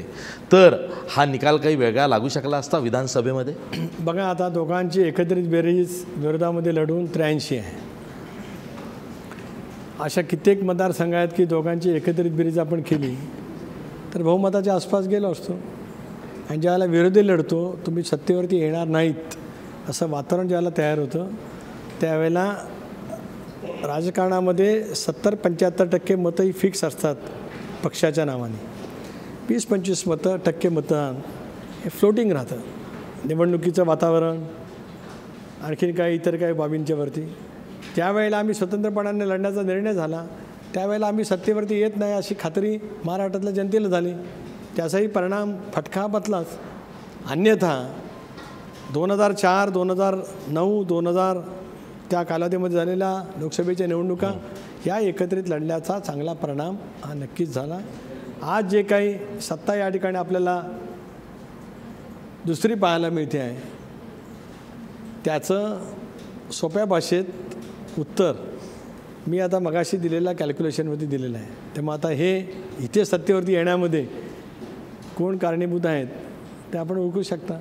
तर हा निकाल काही वेगळा लागू शकला असता विधानसभेमध्ये. बघा आता दोघांची एकत्रित बेरीज विरोधामध्ये लढून 83 आहे. अशा कित्येक मतदारसंघ आहेत की दोघांची एकत्रित बेरीज आपण केली तर बहुमताच्या आसपास गेलो असतो. आणि ज्यावेळेला विरोधी लढतो तुम्ही सत्तेवरती येणार नाहीत असं वातावरण ज्यावेळेला तयार होतं त्यावेळेला राजकारणामध्ये 70-75% मतं ही फिक्स असतात पक्षाच्या नावाने. 20-25% मतदान हे फ्लोटिंग राहतं. निवडणुकीचं वातावरण आणखीन काही इतर काही बाबींच्यावरती. त्यावेळेला आम्ही स्वतंत्रपणाने लढण्याचा निर्णय झाला. त्यावेळेला आम्ही सत्तेवरती येत नाही अशी खात्री महाराष्ट्रातल्या जनतेला झाली. त्याचाही परिणाम फटका बसलाच. अन्यथा 2004, 2009, 2000 त्या कालावधीमध्ये झालेल्या लोकसभेच्या निवडणुका या एकत्रित लढण्याचा चांगला परिणाम हा नक्कीच झाला. आज जे काही सत्ता या ठिकाणी आपल्याला दुसरी पाहायला मिळते आहे त्याचं सोप्या भाषेत उत्तर मी आता मगाशी दिलेल्या कॅल्क्युलेशनमध्ये दिलेलं आहे. त्यामुळे आता हे इथे सत्तेवरती येण्यामध्ये कोण कारणीभूत आहेत ते आपण ओळखू शकता.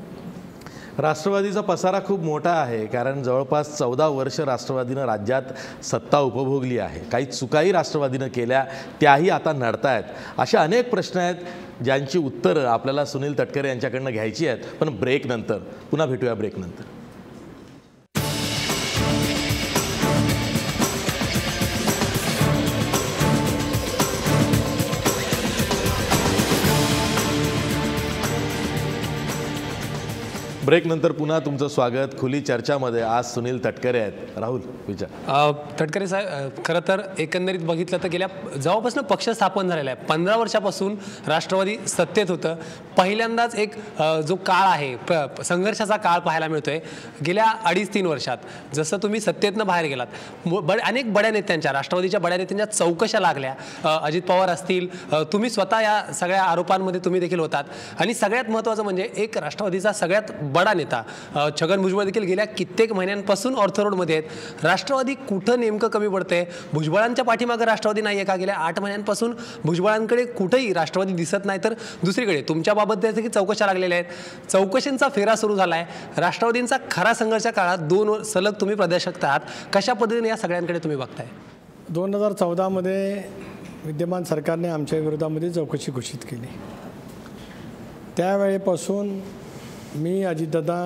राष्ट्रवादीचा पसारा खूप मोठा आहे, कारण जवळपास 14 वर्ष राष्ट्रवादीनं राज्यात सत्ता उपभोगली आहे. काही चुकाही राष्ट्रवादीनं केल्या, त्याही आता नडतायत. अशा अनेक प्रश्न आहेत ज्यांची उत्तरं आपल्याला सुनील तटकरे यांच्याकडनं घ्यायची आहेत. पण ब्रेकनंतर पुन्हा भेटूया ब्रेकनंतर. ब्रेकनंतर पुन्हा तुमचं स्वागत. खुली चर्चामध्ये आज सुनील तटकरे आहेत. राहुल विचार. तटकरे साहेब, खरं तर एकंदरीत बघितलं तर गेल्या जेव्हापासून पक्ष स्थापन झालेला आहे 15 वर्षापासून राष्ट्रवादी सत्तेत होतं. पहिल्यांदाच एक जो काळ आहे संघर्षाचा काळ पाहायला मिळतोय गेल्या 2.5-3 वर्षात. जसं तुम्ही सत्तेतनं बाहेर गेलात, अनेक बड्या नेत्यांच्या राष्ट्रवादीच्या बड्या नेत्यांच्या चौकशा लागल्या. अजित पवार असतील, तुम्ही स्वतः या सगळ्या आरोपांमध्ये तुम्ही देखील होतात. आणि सगळ्यात महत्त्वाचं म्हणजे एक राष्ट्रवादीचा सगळ्यात बडा नेता छगन भुजबळ देखील गेल्या कित्येक महिन्यांपासून ऑर्थरोडमध्ये आहेत. राष्ट्रवादी कुठं नेमकं कमी पडते? भुजबळांच्या पाठीमागं राष्ट्रवादी नाही आहे का? गेल्या 8 महिन्यांपासून भुजबळांकडे कुठेही राष्ट्रवादी दिसत नाही, तर दुसरीकडे तुमच्याबाबत देखील चौकशा लागलेल्या आहेत. चौकशींचा फेरा सुरू झाला आहे. राष्ट्रवादींचा खरा संघर्ष काळात 2 सलग तुम्ही प्रदर्शक आहात. कशा पद्धतीने या सगळ्यांकडे तुम्ही बघताय? 2014मध्ये विद्यमान सरकारने आमच्या विरोधामध्ये चौकशी घोषित केली. त्यावेळेपासून मी, अजितदादा,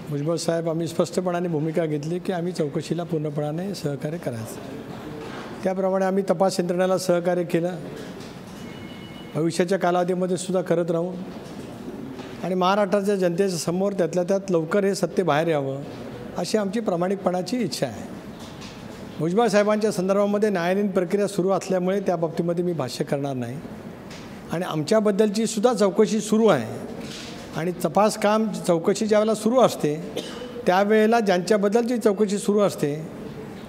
भुजबळ साहेब आम्ही स्पष्टपणाने भूमिका घेतली की आम्ही चौकशीला पूर्णपणाने सहकार्य करायचं. त्याप्रमाणे आम्ही तपास यंत्रणेला सहकार्य केलं. भविष्याच्या कालावधीमध्ये सुद्धा करत राहू आणि महाराष्ट्राच्या जनतेच्या समोर त्यातल्या त्यात लवकर हे सत्य बाहेर यावं अशी आमची प्रामाणिकपणाची इच्छा आहे. भुजबळ साहेबांच्या संदर्भामध्ये न्यायालयीन प्रक्रिया सुरू असल्यामुळे त्या बाबतीमध्ये मी भाष्य करणार नाही. आणि आमच्याबद्दलची सुद्धा चौकशी सुरू आहे. आणि तपास काम चौकशी ज्यावेळेला सुरू असते त्यावेळेला ज्यांच्याबद्दलची चौकशी सुरू असते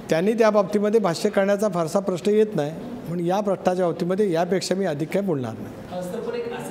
त्यांनी त्या बाबतीमध्ये भाष्य करण्याचा फारसा प्रश्न येत नाही. म्हणून या प्रश्नाच्या बाबतीमध्ये यापेक्षा मी अधिक काही बोलणार नाही.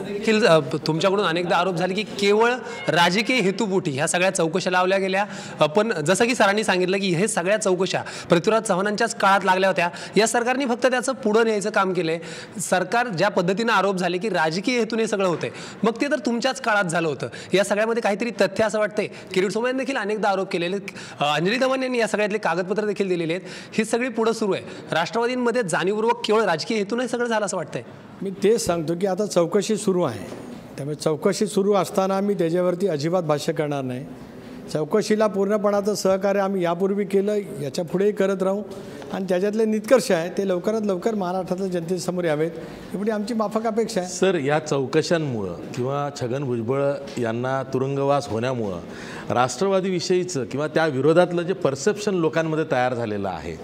देखील तुमच्याकडून अनेकदा आरोप झाले की केवळ राजकीय हेतुपोटी ह्या सगळ्या चौकशा लावल्या गेल्या. पण जसं की सरांनी सांगितलं की हे सगळ्या चौकशा पृथ्वीराज चव्हाणांच्याच काळात लागल्या होत्या. या सरकारने फक्त त्याचं पुढं न्यायचं काम केलंय. सरकार ज्या पद्धतीनं आरोप झाले की राजकीय हेतूने सगळं होतंय, मग ते तर तुमच्याच काळात झालं होतं. या सगळ्यामध्ये काहीतरी तथ्य असं वाटतंय. किरीट सोमय्यांनी देखील अनेकदा आरोप केलेले, अंजली दमन यांनी या सगळ्यातले कागदपत्र देखील दिलेले आहेत. ही सगळी पुढं सुरू आहे. राष्ट्रवादींमध्ये जाणीवपूर्वक केवळ राजकीय हेतूने सगळं झालं असं वाटतंय. मी तेच सांगतो की आता चौकशी सुरू आहे. त्यामुळे चौकशी सुरू असताना मी त्याच्यावरती अजिबात भाष्य करणार नाही. चौकशीला पूर्णपणाचं सहकार्य आम्ही यापूर्वी केलं, याच्या पुढेही करत राहू. आणि त्याच्यातले निष्कर्ष आहे ते लवकरात लवकर महाराष्ट्रातल्या जनतेसमोर यावेत एवढी आमची माफक अपेक्षा आहे. सर, या चौकशांमुळं किंवा छगन भुजबळ यांना तुरुंगवास होण्यामुळं राष्ट्रवादीविषयीचं किंवा त्या विरोधातलं जे परसेप्शन लोकांमध्ये तयार झालेलं आहे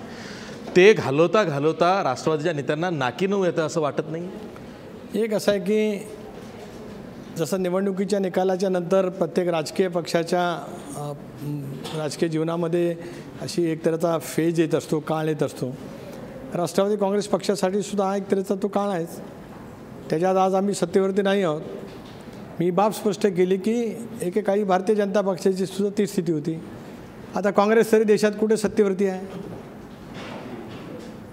ते घालवता घालवता राष्ट्रवादीच्या नेत्यांना नाकीनऊ येतं असं वाटत नाही? एक असं आहे की जसं निवडणुकीच्या निकालाच्या नंतर प्रत्येक राजकीय पक्षाच्या राजकीय जीवनामध्ये अशी एक तऱ्हेचा फेज येत असतो, काळ येत असतो. राष्ट्रवादी काँग्रेस पक्षासाठी सुद्धा हा एक तऱ्हेचा तो काळ आहेच. त्याच्यात आज आम्ही सत्तेवरती नाही आहोत. मी बाब स्पष्ट केली की एकेकाळी भारतीय जनता पक्षाची सुद्धा ती स्थिती होती. आता काँग्रेस तरी देशात कुठे सत्तेवरती आहे?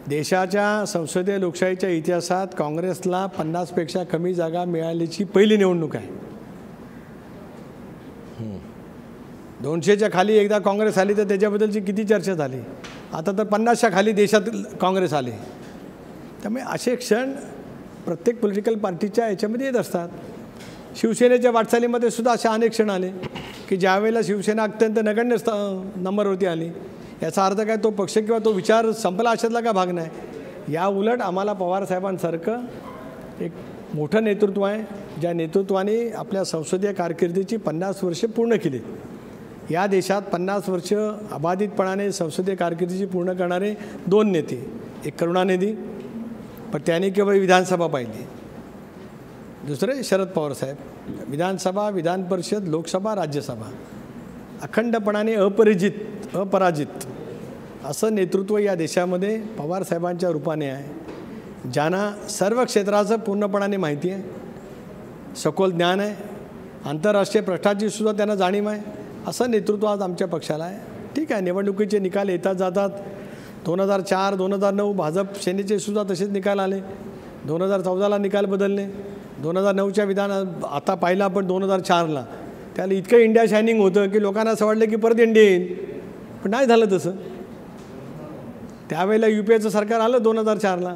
देशाच्या संसदीय लोकशाहीच्या इतिहासात काँग्रेसला 50पेक्षा कमी जागा मिळाल्याची पहिली निवडणूक आहे. 200च्या खाली एकदा काँग्रेस आली तर त्याच्याबद्दलची किती चर्चा झाली. आता तर 50च्या खाली देशात काँग्रेस आले. त्यामुळे असे क्षण प्रत्येक पॉलिटिकल पार्टीच्या याच्यामध्ये येत असतात. शिवसेनेच्या वाटचालीमध्ये सुद्धा असे अनेक क्षण आले की ज्यावेळेला शिवसेना अत्यंत नगण्य नंबरवरती आली. याचा अर्थ काय तो पक्ष किंवा तो विचार संपला अशातला का भाग नाही. या उलट आम्हाला पवारसाहेबांसारखं एक मोठं नेतृत्व आहे ज्या नेतृत्वाने आपल्या संसदीय कारकिर्दीची 50 वर्षे पूर्ण केली. या देशात 50 वर्ष अबाधितपणाने संसदीय कारकिर्दीची पूर्ण करणारे 2 नेते, एक करुणानिधी पण त्यांनी केवळ विधानसभा पाहिली, दुसरे शरद पवार साहेब. विधानसभा, विधान परिषद, लोकसभा, राज्यसभा अखंडपणाने अपराजित असं नेतृत्व या देशामध्ये पवारसाहेबांच्या रूपाने आहे, ज्यांना सर्व क्षेत्राचं पूर्णपणाने माहिती आहे, सखोल ज्ञान आहे, आंतरराष्ट्रीय प्रश्नाची सुद्धा त्यांना जाणीव आहे. असं नेतृत्व आज आमच्या पक्षाला आहे. ठीक आहे, निवडणुकीचे निकाल येतात जातात. 2004 2009 भाजप सेनेचे सुद्धा तसेच निकाल आले. 2014ला निकाल बदलले. 2009च्या विधान आता पाहिलं आपण 2004ला त्याला इतकं इंडिया शायनिंग होतं की लोकांना असं वाटलं की परत इंडिया येईल, पण नाही झालं तसं. त्यावेळेला UPAचं सरकार आलं 2004ला.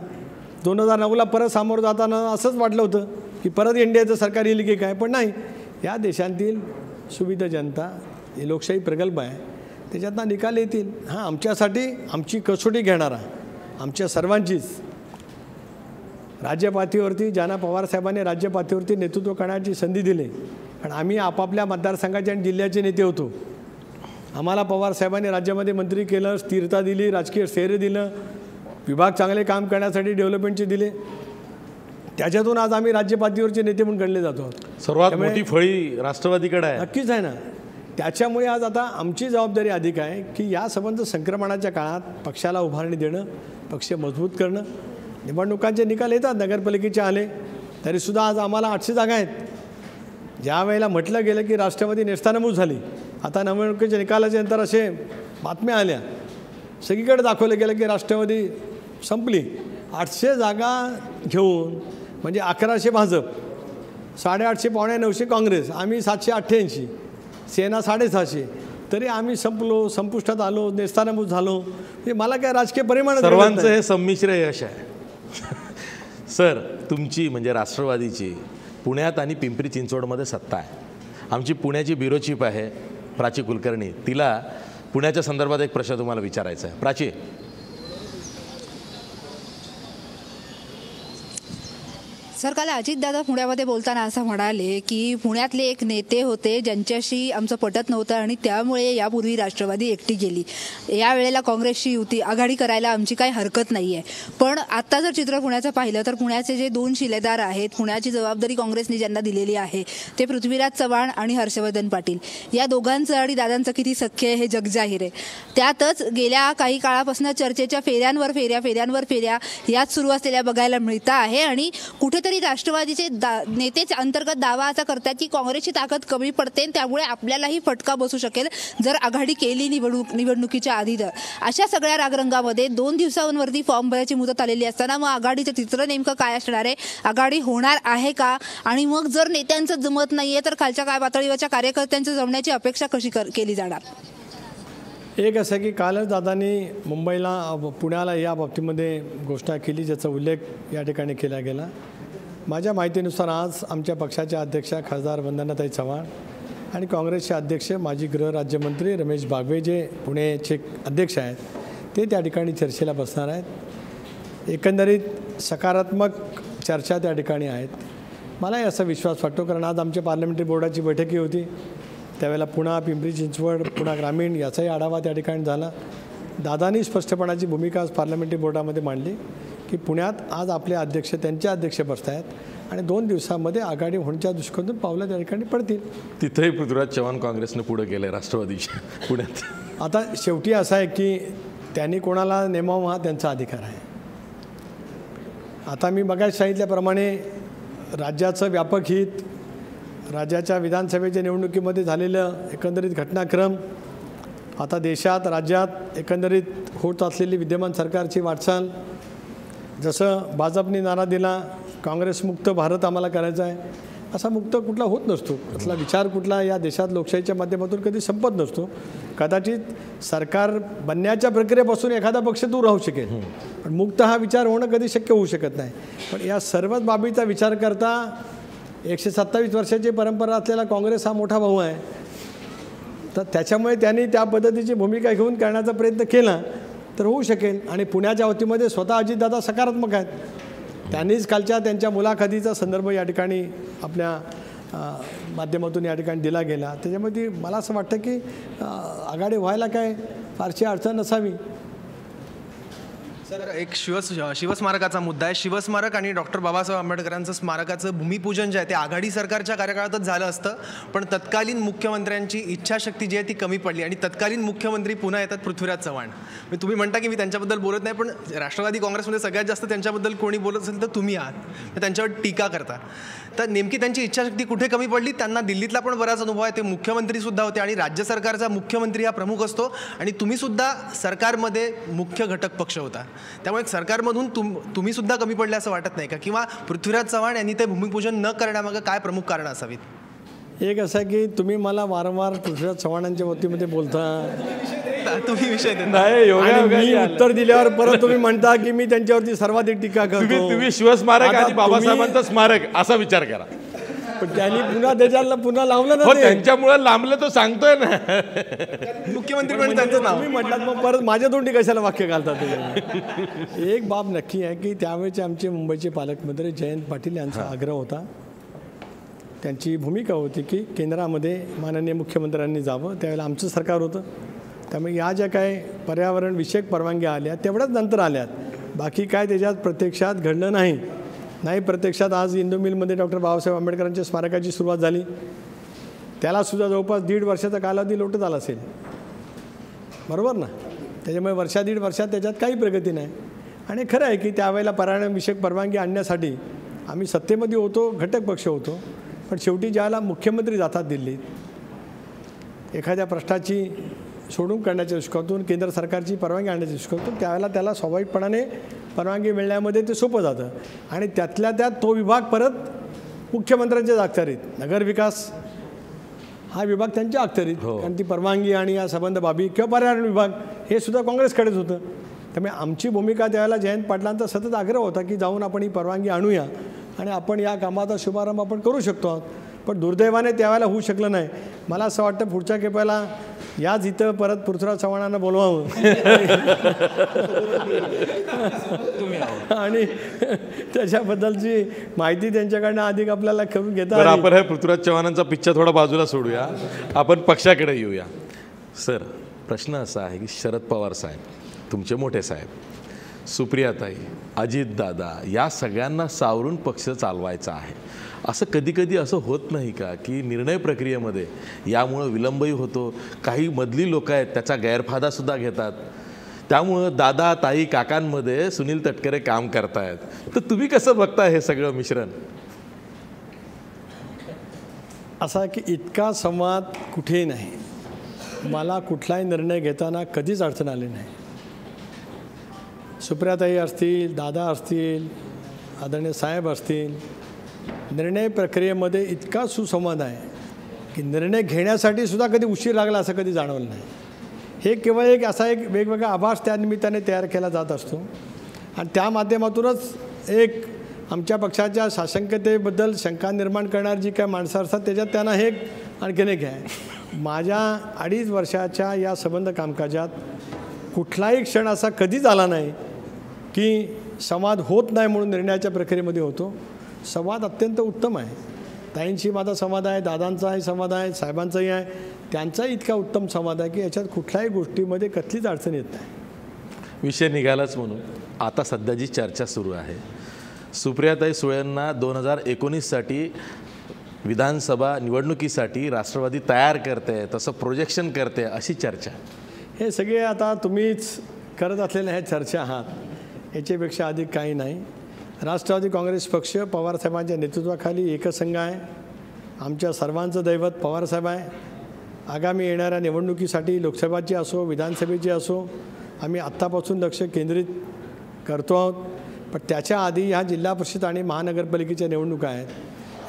2009ला परत सामोरं जाताना असंच वाटलं होतं की परत इंडियाचं सरकार येईल की काय, पण नाही. या देशातील सुविधा जनता, ही लोकशाही प्रगल्भ आहे, त्याच्यातनं निकाल येतील. हां, आमच्यासाठी आमची कसोटी घेणारा, आमच्या सर्वांचीच राज्यपातळीवरती ज्यांना पवारसाहेबांनी राज्यपातळीवरती नेतृत्व करण्याची संधी दिली, कारण आम्ही आपापल्या मतदारसंघाचे आणि जिल्ह्याचे नेते होतो. आम्हाला पवारसाहेबांनी राज्यामध्ये मंत्री केलं, स्थिरता दिली, राजकीय स्थैर्य दिलं, विभाग चांगले काम करण्यासाठी डेव्हलपमेंटचे दिले. त्याच्यातून आज आम्ही राज्यपातळीवरचे नेते म्हणून गणले जातो. सर्वात मोठी फळी राष्ट्रवादीकडे आहे. नक्कीच आहे ना. त्याच्यामुळे आज आता आमची जबाबदारी अधिक आहे की या संबंध संक्रमणाच्या काळात पक्षाला उभारणी देणं, पक्ष मजबूत करणं. निवडणुकांचे निकाल येतात, नगरपालिकेचे आले तरीसुद्धा आज आम्हाला 800 जागा आहेत. ज्या वेळेला म्हटलं गेलं की राष्ट्रवादी नेस्तानाबूत झाली, आता निवडणुकीच्या निकालाच्या नंतर असे बातम्या आल्या, सगळीकडे दाखवलं गेलं की राष्ट्रवादी संपली. 800 जागा घेऊन म्हणजे 1100 भाजप, 850 पावणे 900 काँग्रेस, आम्ही 788, सेना 750, तरी आम्ही संपलो, संपुष्टात आलो, नेस्तानाबूत झालो. म्हणजे मला काय राजकीय परिमाण सर्वांचं हे संमिश्र यश आहे. सर, तुमची म्हणजे राष्ट्रवादीची पुण्यात आणि पिंपरी चिंचवडमध्ये सत्ता आहे. आमची पुण्याची ब्युरो चीफ आहे प्राची कुलकर्णी, तिला पुण्याच्या संदर्भात एक प्रश्न तुम्हाला विचारायचा आहे. प्राची, सर, काल अजितदादा पुण्यामध्ये बोलताना असं म्हणाले की पुण्यातले एक नेते होते ज्यांच्याशी आमचं पटत नव्हतं आणि त्यामुळे यापूर्वी राष्ट्रवादी एकटी गेली. यावेळेला काँग्रेसची युती आघाडी करायला आमची काही हरकत नाही आहे. पण आता जर चित्र पुण्याचं पाहिलं तर पुण्याचे जे 2 शिलेदार आहेत, पुण्याची जबाबदारी काँग्रेसने ज्यांना दिलेली आहे ते पृथ्वीराज चव्हाण आणि हर्षवर्धन पाटील. या दोघांचं आणि दादांचं किती सख्य आहे हे जगजाहीर आहे. त्यातच गेल्या काही काळापासून चर्चेच्या फेऱ्यांवर फेऱ्या यात सुरू असलेल्या बघायला मिळतं आहे. आणि कुठेतरी राष्ट्रवादीचे नेतेच अंतर्गत दावा असा करतात की काँग्रेसची ताकद कमी पडते, त्यामुळे आपल्यालाही फटका बसू शकेल जर आघाडी केली निवडणुकीच्या आधी. तर अशा सगळ्या रागरंगामध्ये 2 दिवसांवरती फॉर्म भरायची मुदत आलेली असताना मग आघाडीचं चित्र नेमकं काय असणार आहे, आघाडी होणार आहे का, आणि मग जर नेत्यांचं जमत नाहीये तर खालच्या काय पातळीवरच्या कार्यकर्त्यांचं जमण्याची अपेक्षा कशी केली जाणार? एक असं की कालच दादांनी पुण्याला या बाबतीमध्ये घोषणा केली, ज्याचा उल्लेख या ठिकाणी केला गेला. माझ्या माहितीनुसार आज आमच्या पक्षाच्या अध्यक्षा खासदार वंदनाताई चव्हाण आणि काँग्रेसचे अध्यक्ष माजी गृहराज्यमंत्री रमेश बागवे, जे पुणेचे अध्यक्ष आहेत, ते त्या ठिकाणी चर्चेला बसणार आहेत. एकंदरीत सकारात्मक चर्चा त्या ठिकाणी आहेत. मलाही असा विश्वास वाटतो, कारण आज आमच्या पार्लमेंटरी बोर्डाची बैठकी होती, त्यावेळेला पुणा, पिंपरी चिंचवड, पुणा ग्रामीण याचाही आढावा त्या ठिकाणी झाला. दादांनी स्पष्टपणाची भूमिका आज पार्लमेंटरी बोर्डामध्ये मांडली की पुण्यात आज आपले अध्यक्ष त्यांचे अध्यक्ष बसत आहेत आणि 2 दिवसामध्ये आघाडी होण्याच्या दृष्टिकोनातून पावलं त्या ठिकाणी पडतील. तिथेही पृथ्वीराज चव्हाण काँग्रेसनं पुढे गेले राष्ट्रवादीच्या पुण्यात. आता शेवटी असं आहे की त्यांनी कोणाला नेमावं हा त्यांचा अधिकार आहे. आता मी मगाशी सांगितल्याप्रमाणे राज्याचं व्यापक हित, राज्याच्या विधानसभेच्या निवडणुकीमध्ये झालेलं एकंदरीत घटनाक्रम, आता देशात राज्यात एकंदरीत होत असलेली विद्यमान सरकारची वाटचाल, जसं भाजपने नारा दिला काँग्रेसमुक्त भारत आम्हाला करायचा आहे, असा मुक्त कुठला होत नसतो. असला विचार कुठला या देशात लोकशाहीच्या माध्यमातून कधी संपत नसतो. कदाचित सरकार बनण्याच्या प्रक्रियेपासून एखादा पक्ष दूर राहू शकेल, पण मुक्त हा विचार होणं कधी शक्य होऊ शकत नाही. पण या सर्वच बाबीचा विचार करता 127 वर्षाची परंपरा असलेला काँग्रेस हा मोठा भाऊ आहे, तर त्याच्यामुळे त्यांनी त्या पद्धतीची भूमिका घेऊन करण्याचा प्रयत्न केला तर होऊ शकेल. आणि पुण्याच्या वतीमध्ये स्वतः अजितदादा सकारात्मक आहेत. त्यांनीच कालच्या त्यांच्या मुलाखतीचा संदर्भ या ठिकाणी आपल्या माध्यमातून या ठिकाणी दिला गेला. त्याच्यामध्ये मला असं वाटतं की आघाडी व्हायला काय फारशी अडचण नसावी. सर एक शिवस्मारकाचा मुद्दा आहे. शिवस्मारक आणि डॉक्टर बाबासाहेब आंबेडकरांचं स्मारकाचं भूमिपूजन जे आहे ते आघाडी सरकारच्या कार्यकाळातच झालं असतं, पण तत्कालीन मुख्यमंत्र्यांची इच्छाशक्ती जी आहे ती कमी पडली आणि तत्कालीन मुख्यमंत्री पुन्हा येतात पृथ्वीराज चव्हाण. तुम्ही म्हणता की मी त्यांच्याबद्दल बोलत नाही, पण राष्ट्रवादी काँग्रेसमध्ये सगळ्यात जास्त त्यांच्याबद्दल कोणी बोलत असेल तर तुम्ही आहात, त्यांच्यावर टीका करता. तर नेमकी त्यांची इच्छाशक्ती कुठे कमी पडली? त्यांना दिल्लीतला पण बराच अनुभव आहे, ते मुख्यमंत्री सुद्धा होते आणि राज्य सरकारचा मुख्यमंत्री हा प्रमुख असतो आणि तुम्ही सुद्धा सरकारमध्ये मुख्य घटक पक्ष होता. त्यामुळे सरकारमधून तुम्ही सुद्धा कमी पडले असं वाटत नाही का? किंवा पृथ्वीराज चव्हाण यांनी ते भूमिपूजन न करण्यामागं काय प्रमुख कारण असावीत? एक असं की तुम्ही मला वारंवार पृथ्वीराज चव्हाणांच्या वतीमध्ये बोलता, तुम्ही विषय नाही मी उत्तर दिल्यावर परत तुम्ही म्हणता की मी त्यांच्यावरती सर्वाधिक टीका करतो. तुम्ही शिवस्मारक आणि बाबासाहेबांचं स्मारक असा विचार करा. पण त्यांनी पुन्हा त्याच्याला पुन्हा लावलं ना, त्यांच्यामुळे लांबलं तो सांगतोय ना. मुख्यमंत्री पण त्यांचं नाव तुम्ही म्हटलात, मग परत माझ्या तोंडी कशाला वाक्य घालतात तुम्ही? एक बाब नक्की आहे की त्यावेळेचे आमचे मुंबईचे पालकमंत्री जयंत पाटील यांचा आग्रह होता, त्यांची भूमिका होती की केंद्रामध्ये माननीय मुख्यमंत्र्यांनी जावं. त्यावेळेला आमचं सरकार होतं, त्यामुळे या ज्या काय पर्यावरण विषयक परवानग्या आल्या तेवढ्याच नंतर आल्यात, बाकी काय त्याच्यात प्रत्यक्षात घडलं नाही. प्रत्यक्षात आज इंदू मिलमध्ये डॉक्टर बाबासाहेब आंबेडकरांच्या स्मारकाची सुरुवात झाली, त्यालासुद्धा जवळपास 1.5 वर्षाचा कालावधी लोटत आला असेल, बरोबर ना? त्याच्यामुळे 1.5 वर्षात त्याच्यात काही प्रगती नाही. आणि खरं आहे की त्यावेळेला पर्यावरण विषयक परवानगी आणण्यासाठी आम्ही सत्तेमध्ये होतो, घटक पक्ष होतो, पण शेवटी ज्याला मुख्यमंत्री जातात दिल्लीत, एखाद्या प्रश्नाची सोडून करण्याच्या दृष्टिकोनातून केंद्र सरकारची परवानगी आणण्याच्या दृष्टिकोनातून त्यावेळेला त्याला स्वाभाविकपणाने परवानगी मिळण्यामध्ये ते सोपं जातं. आणि त्यातल्या त्यात तो विभाग परत मुख्यमंत्र्यांच्या अखत्यारीत, नगरविकास हा विभाग त्यांच्या अखत्यारीत, कारण ती परवानगी आणि या संबंध बाबी किंवा पर्यावरण विभाग हे सुद्धा काँग्रेसकडेच होतं. त्यामुळे आमची भूमिका त्यावेळेला जयंत पाटलांचा सतत आग्रह होता की जाऊन आपण ही परवानगी आणूया आणि आपण या कामाचा शुभारंभ आपण करू शकतो आहोत. पण दुर्दैवाने त्यावेळेला होऊ शकलं नाही. मला असं वाटतं पुढच्या खेपेला याच इथं परत पृथ्वीराज चव्हाणांना बोलवावं आणि त्याच्याबद्दलची माहिती त्यांच्याकडनं अधिक आपल्याला करून घेता. आपण हे पृथ्वीराज चव्हाणांचा पिच्चा थोडा बाजूला सोडूया, आपण पक्षाकडे येऊया. सर, प्रश्न असा आहे की शरद पवार साहेब, तुमचे मोठे साहेब, सुप्रियाताई, अजितदादा या सगळ्यांना सावरून पक्ष चालवायचा आहे. असं कधी कधी असं होत नाही का की निर्णय प्रक्रियेमध्ये यामुळं विलंबही होतो, काही मधली लोक आहेत त्याचा गैरफायदासुद्धा घेतात, त्यामुळं दादा ताई काकांमध्ये सुनील तटकरे काम करतायत. तर तुम्ही कसं बघता हे सगळं मिश्रण? असा की इतका संवाद कुठेही नाही. मला कुठलाही निर्णय घेताना कधीच अडचण आली नाही. सुप्रियाताई असतील, दादा असतील, आदरणीय साहेब असतील, निर्णय प्रक्रियेमध्ये इतका सुसंवाद आहे की निर्णय घेण्यासाठी सुद्धा कधी उशीर लागला असं कधी जाणवलं नाही. हे केवळ एक असा एक वेगवेगळा आभास त्या निमित्ताने तयार केला जात असतो आणि त्या माध्यमातूनच एक आमच्या पक्षाच्या शासकीयतेबद्दल शंका निर्माण करणारी जी काय माणसं असतात त्याच्यात त्यांना हे आणखीन एक आहे. माझ्या 2.5 वर्षाच्या या संबंध कामकाजात कुठलाही क्षण असा कधीच आला नाही की संवाद होत नाही म्हणून निर्णयाच्या प्रक्रियेमध्ये होतो. संवाद अत्यंत उत्तम आहे. ताईंशी माझा संवाद आहे, दादांचाही संवाद आहे, साहेबांचाही आहे, त्यांचाही इतका उत्तम संवाद आहे की याच्यात कुठल्याही गोष्टीमध्ये कसलीच अडचण येत नाही. विषय निघालाच म्हणून आता सध्या जी चर्चा सुरू आहे, सुप्रियाताई सुळेंना 2019साठी विधानसभा निवडणुकीसाठी राष्ट्रवादी तयार करते, तसं प्रोजेक्शन करते अशी चर्चा. हे सगळे आता तुम्हीच करत असलेल्या ह्या चर्चा आहात, याच्यापेक्षा अधिक काही नाही. राष्ट्रवादी काँग्रेस पक्ष पवारसाहेबांच्या नेतृत्वाखाली एकसंघ आहे. आमच्या सर्वांचं दैवत पवारसाहेब आहे. आगामी येणाऱ्या निवडणुकीसाठी लोकसभाची असो विधानसभेची असो आम्ही आत्तापासून लक्ष केंद्रित करतो आहोत. पण त्याच्या आधी ह्या जिल्हा परिषद आणि महानगरपालिकेच्या निवडणुका आहेत.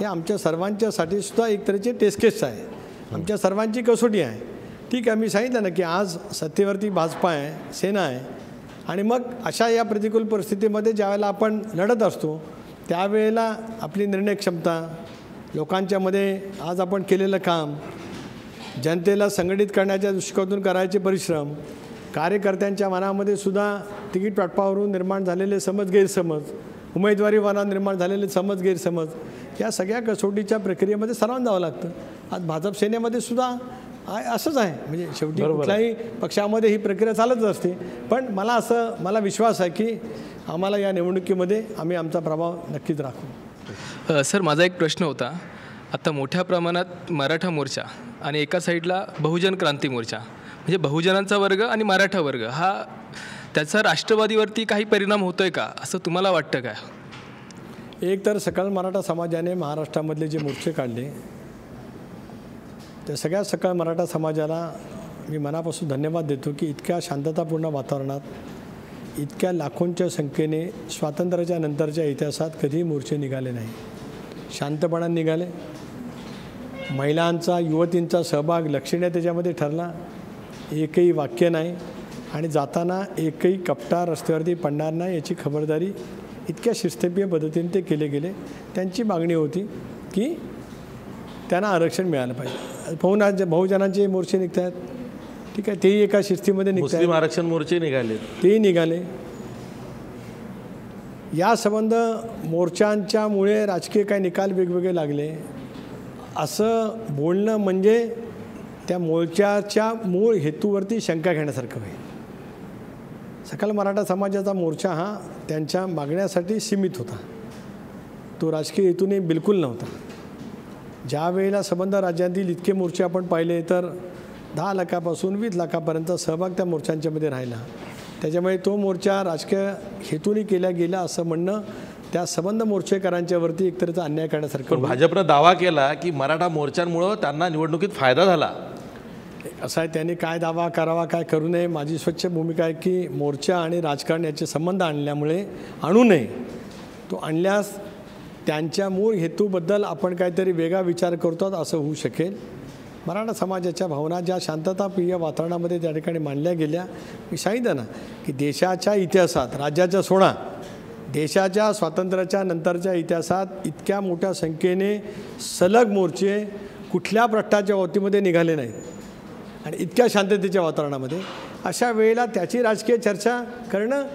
हे आमच्या सर्वांच्यासाठी सुद्धा एक तऱ्हेचे टेस्ट केस आहे, आमच्या सर्वांची कसोटी आहे. ठीक आहे, मी सांगितलं ना की आज सत्तेवरती भाजपा आहे, सेना आहे आणि मग अशा या प्रतिकूल परिस्थितीमध्ये ज्यावेळेला आपण लढत असतो त्यावेळेला आपली निर्णय क्षमता, लोकांच्यामध्ये आज आपण केलेलं काम, जनतेला संघटित करण्याच्या दृष्टिकोनातून करायचे परिश्रम, कार्यकर्त्यांच्या मनामध्ये सुद्धा तिकीट प्लॅटफॉर्मवरून निर्माण झालेले समज गैरसमज, उमेदवारीवाना निर्माण झालेले समज गैरसमज, या सगळ्या कसोटीच्या प्रक्रियेमध्ये सर्वांना जावं लागतं. आज भाजप सेनेमध्ये सुद्धा असंच आहे. म्हणजे शेवटी कुठल्याही पक्षामध्ये ही प्रक्रिया चालतच असते. पण मला विश्वास आहे की आम्हाला या निवडणुकीमध्ये आम्ही आमचा प्रभाव नक्कीच राखू. सर, माझा एक प्रश्न होता. आता मोठ्या प्रमाणात मराठा मोर्चा आणि एका साईडला बहुजन क्रांती मोर्चा, म्हणजे बहुजनांचा वर्ग आणि मराठा वर्ग, हा त्याचा राष्ट्रवादीवरती काही परिणाम होतोय का असं तुम्हाला वाटतं का? एक तर सकल मराठा समाजाने महाराष्ट्रामधले जे मोर्चे काढले त्या सगळ्या सकल मराठा समाजाला मी मनापासून धन्यवाद देतो की इतक्या शांततापूर्ण वातावरणात इतक्या लाखोंच्या संख्येने स्वातंत्र्याच्या नंतरच्या इतिहासात कधीही मोर्चे निघाले नाही. शांतपणाने निघाले. महिलांचा युवतींचा सहभाग लक्षणीय त्याच्यामध्ये ठरला. एकही वाक्य नाही आणि जाताना एकही कपटा रस्त्यावरती पडणार नाही याची खबरदारी इतक्या शिस्तप्रिय पद्धतीने ते केले गेले. त्यांची मागणी होती की त्यांना आरक्षण मिळालं पाहिजे. बहुजनांचे मोर्चे निघत आहेत, ठीक आहे, तेही एका शिस्तीमध्ये निघत आहेत. आरक्षण मोर्चे निघाले, तेही निघाले. या संबंध मोर्चांच्यामुळे राजकीय काही निकाल वेगवेगळे लागले असं बोलणं म्हणजे त्या मोर्चाच्या मूळ हेतूवरती शंका घेण्यासारखं होईल. सकल मराठा समाजाचा मोर्चा हा त्यांच्या मागण्यासाठी सीमित होता, तो राजकीय हेतूने बिलकुल नव्हता. ज्या वेळेला संबंध राज्यातील इतके मोर्चे आपण पाहिले तर 10 लाखापासून 20 लाखापर्यंत सहभाग त्या मोर्चांच्यामध्ये राहिला. त्याच्यामुळे तो मोर्चा राजकीय हेतूने केला गेला असं म्हणणं त्या संबंध मोर्चेकरांच्यावरती एकतरीचा अन्याय करण्यासारखं. पण भाजपनं दावा केला की मराठा मोर्चांमुळं त्यांना निवडणुकीत फायदा झाला. असं आहे, त्यांनी काय दावा करावा काय करू नये. माझी स्वच्छ भूमिका आहे की मोर्चा आणि राजकारण याचे संबंध आणू नये. तो आणल्यास त्यांच्या मूळ हेतूबद्दल आपण काहीतरी वेगळा विचार करतो असं होऊ शकेल. मराठा समाजाच्या भावना ज्या शांतताप्रिय वातावरणामध्ये त्या ठिकाणी मांडल्या गेल्या, मी सांगितलं ना की देशाच्या इतिहासात राज्याच्या सोडा देशाच्या स्वातंत्र्याच्या नंतरच्या इतिहासात इतक्या मोठ्या संख्येने सलग मोर्चे कुठल्या भ्रष्टाच्या बाबतीमध्ये निघाले नाहीत आणि इतक्या शांततेच्या वातावरणामध्ये. अशा वेळेला त्याची राजकीय चर्चा करणं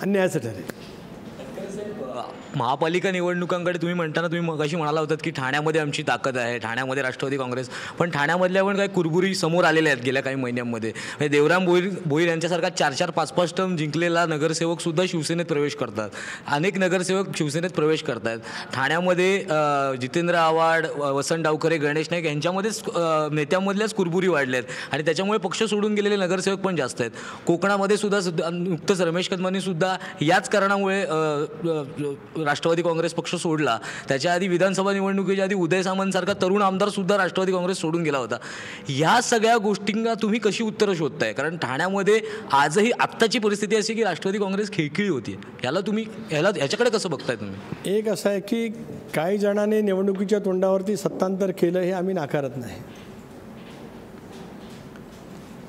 अन्यायाचं ठरेल. महापालिका निवडणुकांकडे तुम्ही मगाशी म्हणाला होतात की ठाण्यामध्ये आमची ताकद आहे, ठाण्यामध्ये राष्ट्रवादी काँग्रेस, पण ठाण्यामधल्या पण काही कुरबुरी समोर आलेल्या आहेत गेल्या काही महिन्यांमध्ये. म्हणजे देवराम भोईर यांच्यासारखा 4-4, 5-5 टर्म जिंकलेला नगरसेवकसुद्धा शिवसेनेत प्रवेश करतात. अनेक नगरसेवक शिवसेनेत प्रवेश करत आहेत. ठाण्यामध्ये जितेंद्र आव्हाड, वसंत डावखरे, गणेश नाईक यांच्यामध्येच नेत्यांमधल्याच कुरबुरी वाढल्या आहेत आणि त्याच्यामुळे पक्ष सोडून गेलेले नगरसेवक पण जास्त आहेत. कोकणामध्ये सुद्धा नुकतंच रमेश कदमांनी सुद्धा याच कारणामुळे राष्ट्रवादी काँग्रेस पक्ष सोडला. त्याच्या आधी विधानसभा निवडणुकीच्या आधी उदय सामंतसारखा तरुण आमदार सुद्धा राष्ट्रवादी काँग्रेस सोडून गेला होता. या सगळ्या गोष्टींना तुम्ही कशी उत्तरं शोधताय? कारण ठाण्यामध्ये आजही आत्ताची परिस्थिती अशी की राष्ट्रवादी काँग्रेस खिळखिळी होती. याच्याकडे कसं बघताय तुम्ही? एक असं आहे की काही जणांनी निवडणुकीच्या तोंडावरती सत्तांतर केलं हे आम्ही नाकारत नाही,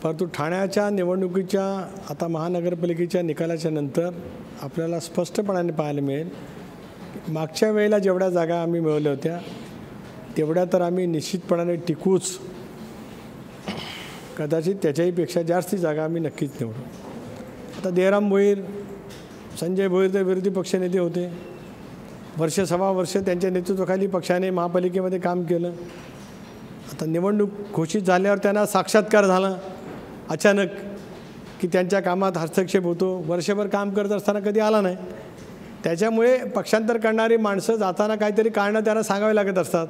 परंतु ठाण्याच्या निवडणुकीच्या आता महानगरपालिकेच्या निकालाच्या नंतर आपल्याला स्पष्टपणाने पाहायला मिळेल मागच्या वेळेला जेवढ्या जागा आम्ही मिळवल्या होत्या तेवढ्या तर आम्ही निश्चितपणाने टिकूच, कदाचित त्याच्याहीपेक्षा जास्ती जागा आम्ही नक्कीच निवडू. आता देवराम भोईर, संजय भोईर तर विरोधी पक्षनेते होते. सव्वा वर्ष त्यांच्या नेतृत्वाखाली पक्षाने महापालिकेमध्ये काम केलं. आता निवडणूक घोषित झाल्यावर त्यांना साक्षात्कार झाला अचानक की त्यांच्या कामात हस्तक्षेप होतो. वर्षभर काम करत असताना कधी आला नाही. त्याच्यामुळे पक्षांतर करणारी माणसं जाताना काहीतरी कारणं त्यांना सांगावे लागत असतात.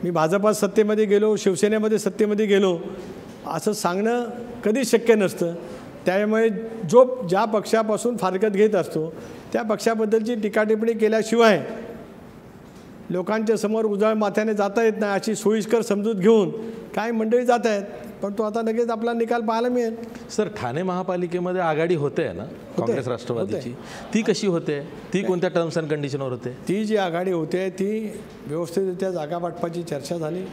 मी भाजपात सत्तेमध्ये गेलो, शिवसेनेमध्ये सत्तेमध्ये गेलो असं सांगणं कधीच शक्य नसतं. त्यामुळे ज्या पक्षापासून फारकत घेत असतो त्या पक्षाबद्दलची टीकाटिप्पणी केल्याशिवाय लोकांच्या समोर उजाळ माथ्याने जाता येत नाही अशी सोयीस्कर समजूत घेऊन काही मंडळी जात आहेत. पण तो आता लगेच आपला निकाल पाहायला मिळेल. सर, ठाणे महापालिकेमध्ये आघाडी होते ना काँग्रेस राष्ट्रवादीची, ती कशी होते? ती कोणत्या टर्म्स अँड कंडिशनवर होते? ती जी आघाडी होते ती व्यवस्थितरित्या जागा वाटपाची चर्चा झाली.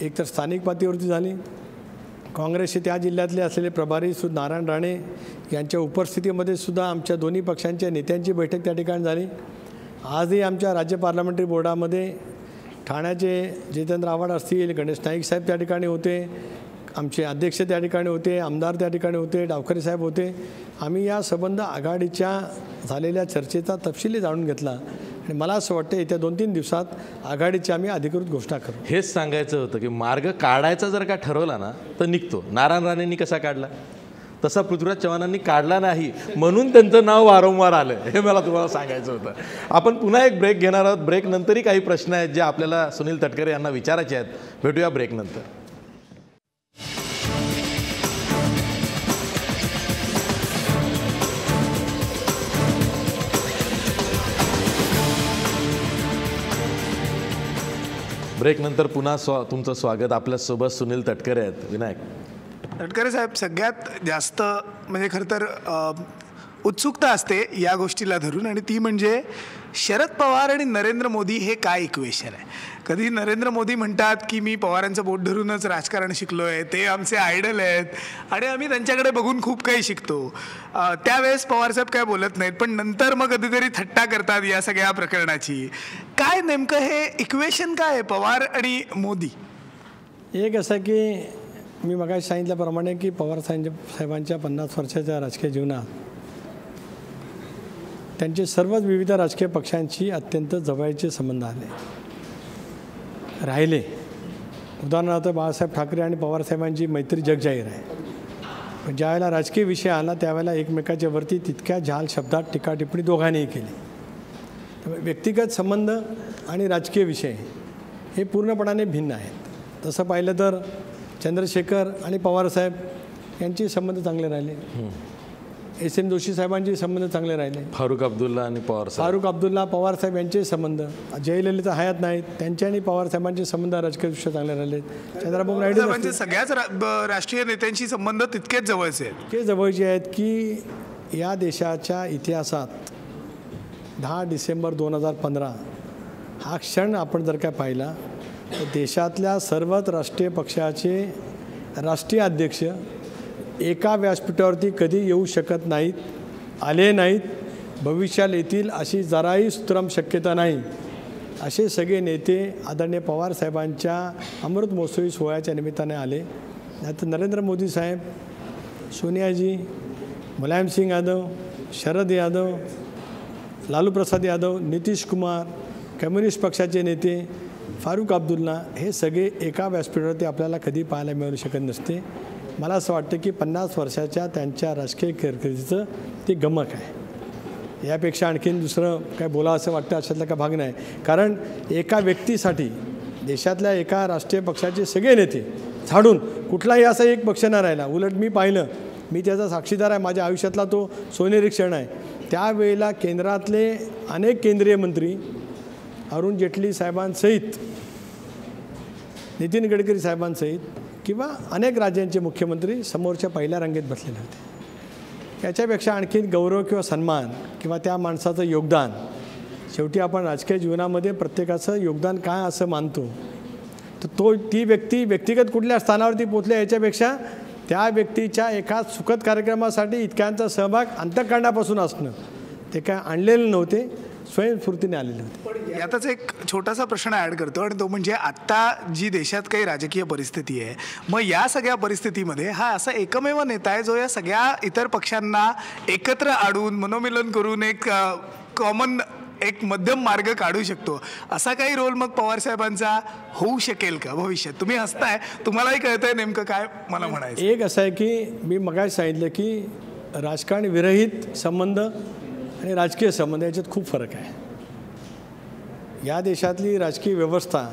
एकतर स्थानिक पातळीवरती झाली. काँग्रेसचे त्या जिल्ह्यातले असलेले प्रभारी नारायण राणे यांच्या उपस्थितीमध्ये सुद्धा आमच्या दोन्ही पक्षांच्या नेत्यांची बैठक त्या ठिकाणी झाली. आजही आमच्या राज्य पार्लमेंटरी बोर्डामध्ये ठाण्याचे जितेंद्र आव्हाड असतील, गणेश नाईक साहेब त्या ठिकाणी होते, आमचे अध्यक्ष त्या ठिकाणी होते, आमदार त्या ठिकाणी होते, डावखरे साहेब होते. आम्ही या संबंध आघाडीच्या झालेल्या चर्चेचा तपशीली जाणून घेतला आणि मला असं वाटतं येत्या 2-3 दिवसात आघाडीची आम्ही अधिकृत घोषणा करू. हेच सांगायचं होतं की मार्ग काढायचा जर का ठरवला ना तर निघतो. नारायण राणेंनी कसा काढला तसा पृथ्वीराज चव्हाणांनी काढला नाही, म्हणून त्यांचं नाव वारंवार आलं. हे मला तुम्हाला सांगायचं होतं. आपण पुन्हा एक ब्रेक घेणार आहोत. ब्रेक नंतरही काही प्रश्न आहेत जे आपल्याला सुनील तटकरे यांना विचारायचे आहेत. भेटूया ब्रेक नंतर. ब्रेक नंतर पुन्हा तुमचं स्वागत. आपल्यासोबत सुनील तटकरे आहेत. विनायक तटकरे साहेब, सगळ्यात जास्त म्हणजे खरं तर उत्सुकता असते या गोष्टीला धरून, आणि ती म्हणजे शरद पवार आणि नरेंद्र मोदी हे काय इक्वेशन आहे. कधी नरेंद्र मोदी म्हणतात की मी पवारांचं बोट धरूनच राजकारण शिकलो आहे, ते आमचे आयडल आहेत आणि आम्ही त्यांच्याकडे बघून खूप काही शिकतो. त्यावेळेस पवारसाहेब काय बोलत नाहीत, पण नंतर मग कधीतरी थट्टा करतात या सगळ्या प्रकरणाची. काय नेमकं हे इक्वेशन काय आहे पवार आणि मोदी? एक असं की मी मगाशी सांगितल्याप्रमाणे की पवार साहेबांच्या 50 वर्षाच्या राजकीय जीवनात त्यांचे सर्वच विविध राजकीय पक्षांशी अत्यंत जवळचे संबंध राहिले. उदाहरणार्थ बाळासाहेब ठाकरे आणि पवारसाहेबांची मैत्री जगजाहीर आहे. पण ज्यावेळेला राजकीय विषय आला त्यावेळेला एकमेकाच्या वरती तितक्या झाल शब्दात टीका टिप्पणी दोघांनीही केली. त्यामुळे व्यक्तिगत संबंध आणि राजकीय विषय हे पूर्णपणाने भिन्न आहेत. तसं पाहिलं तर चंद्रशेखर आणि पवारसाहेब यांचे संबंध चांगले राहिले. एस.एन. जोशी साहेबांचे संबंध चांगले राहिले. फारुख अब्दुल्ला आणि फारुख अब्दुल्ला पवारसाहेब यांचे संबंध, जयललिता हयात नाहीत त्यांचे आणि पवारसाहेबांचे संबंध राजकीयदृष्ट्या चांगले राहिले. चंद्रबाबू नायडू सगळ्याच राष्ट्रीय नेत्यांशी संबंध तितकेच जवळचे आहेत. इतके जवळचे आहेत की या देशाच्या इतिहासात 10 डिसेंबर 2015 हा क्षण आपण जर काय पाहिला तर देशातल्या सर्वच राष्ट्रीय पक्षाचे राष्ट्रीय अध्यक्ष एका व्यासपीठावरती कधी येऊ शकत नाहीत, आले नाहीत, भविष्यात येतील अशी जराही सुतराम शक्यता नाही. असे सगळे नेते आदरणीय पवारसाहेबांच्या अमृत महोत्सवी सोहळ्याच्या निमित्ताने आले. नाहीतर नरेंद्र मोदी साहेब, सोनियाजी, मुलायमसिंग यादव, शरद यादव, लालू प्रसाद यादव, नितीश कुमार, कम्युनिस्ट पक्षाचे नेते, फारुख अब्दुल्ला हे सगळे एका व्यासपीठावरती आपल्याला कधी पाहायला मिळू शकत नसते. मला असं वाटतं की 50 वर्षाच्या त्यांच्या राजकीय कारकिर्दीचं ते गमक आहे. यापेक्षा आणखीन दुसरं काय बोलावं असं वाटतं अशातला का भाग नाही. कारण एका व्यक्तीसाठी देशातल्या एका राष्ट्रीय पक्षाचे सगळे नेते झाडून कुठलाही असा एक पक्ष न राहिला. उलट मी पाहिलं, मी त्याचा साक्षीदार आहे, माझ्या आयुष्यातला तो सोनेरी क्षण आहे. त्यावेळेला केंद्रातले अनेक केंद्रीय मंत्री अरुण जेटली साहेबांसहित, नितीन गडकरी साहेबांसहित किंवा अनेक राज्यांचे मुख्यमंत्री समोरच्या पहिल्या रांगेत बसलेले होते. याच्यापेक्षा आणखीन गौरव किंवा सन्मान किंवा त्या माणसाचं योगदान, शेवटी आपण राजकीय जीवनामध्ये प्रत्येकाचं योगदान काय असं मानतो, तर ती व्यक्ती व्यक्तिगत कुठल्या स्थानावरती पोचल्या याच्यापेक्षा त्या व्यक्तीच्या एका सुखद कार्यक्रमासाठी इतक्यांचा सहभाग अंतःकरणापासून असणं ते काय आणलेलं नव्हते, स्वयंस्फूर्तीने आलेले होते. यातच एक छोटासा प्रश्न ॲड करतो, आणि तो म्हणजे आत्ता जी देशात काही राजकीय परिस्थिती आहे, मग या सगळ्या परिस्थितीमध्ये हा असा एकमेव नेता आहे जो या सगळ्या इतर पक्षांना एकत्र आणून मनोमिलन करून एक कॉमन एक मध्यम मार्ग काढू शकतो. असा काही रोल मग पवारसाहेबांचा होऊ शकेल का भविष्यात? तुम्ही हसताय, तुम्हालाही कळतंय नेमकं काय मला म्हणायचं. एक असं आहे की मी मगाशी सांगितलं की राजकारण विरहित संबंध आणि राजकीय संबंध याच्यात खूप फरक आहे. या देशातली राजकीय व्यवस्था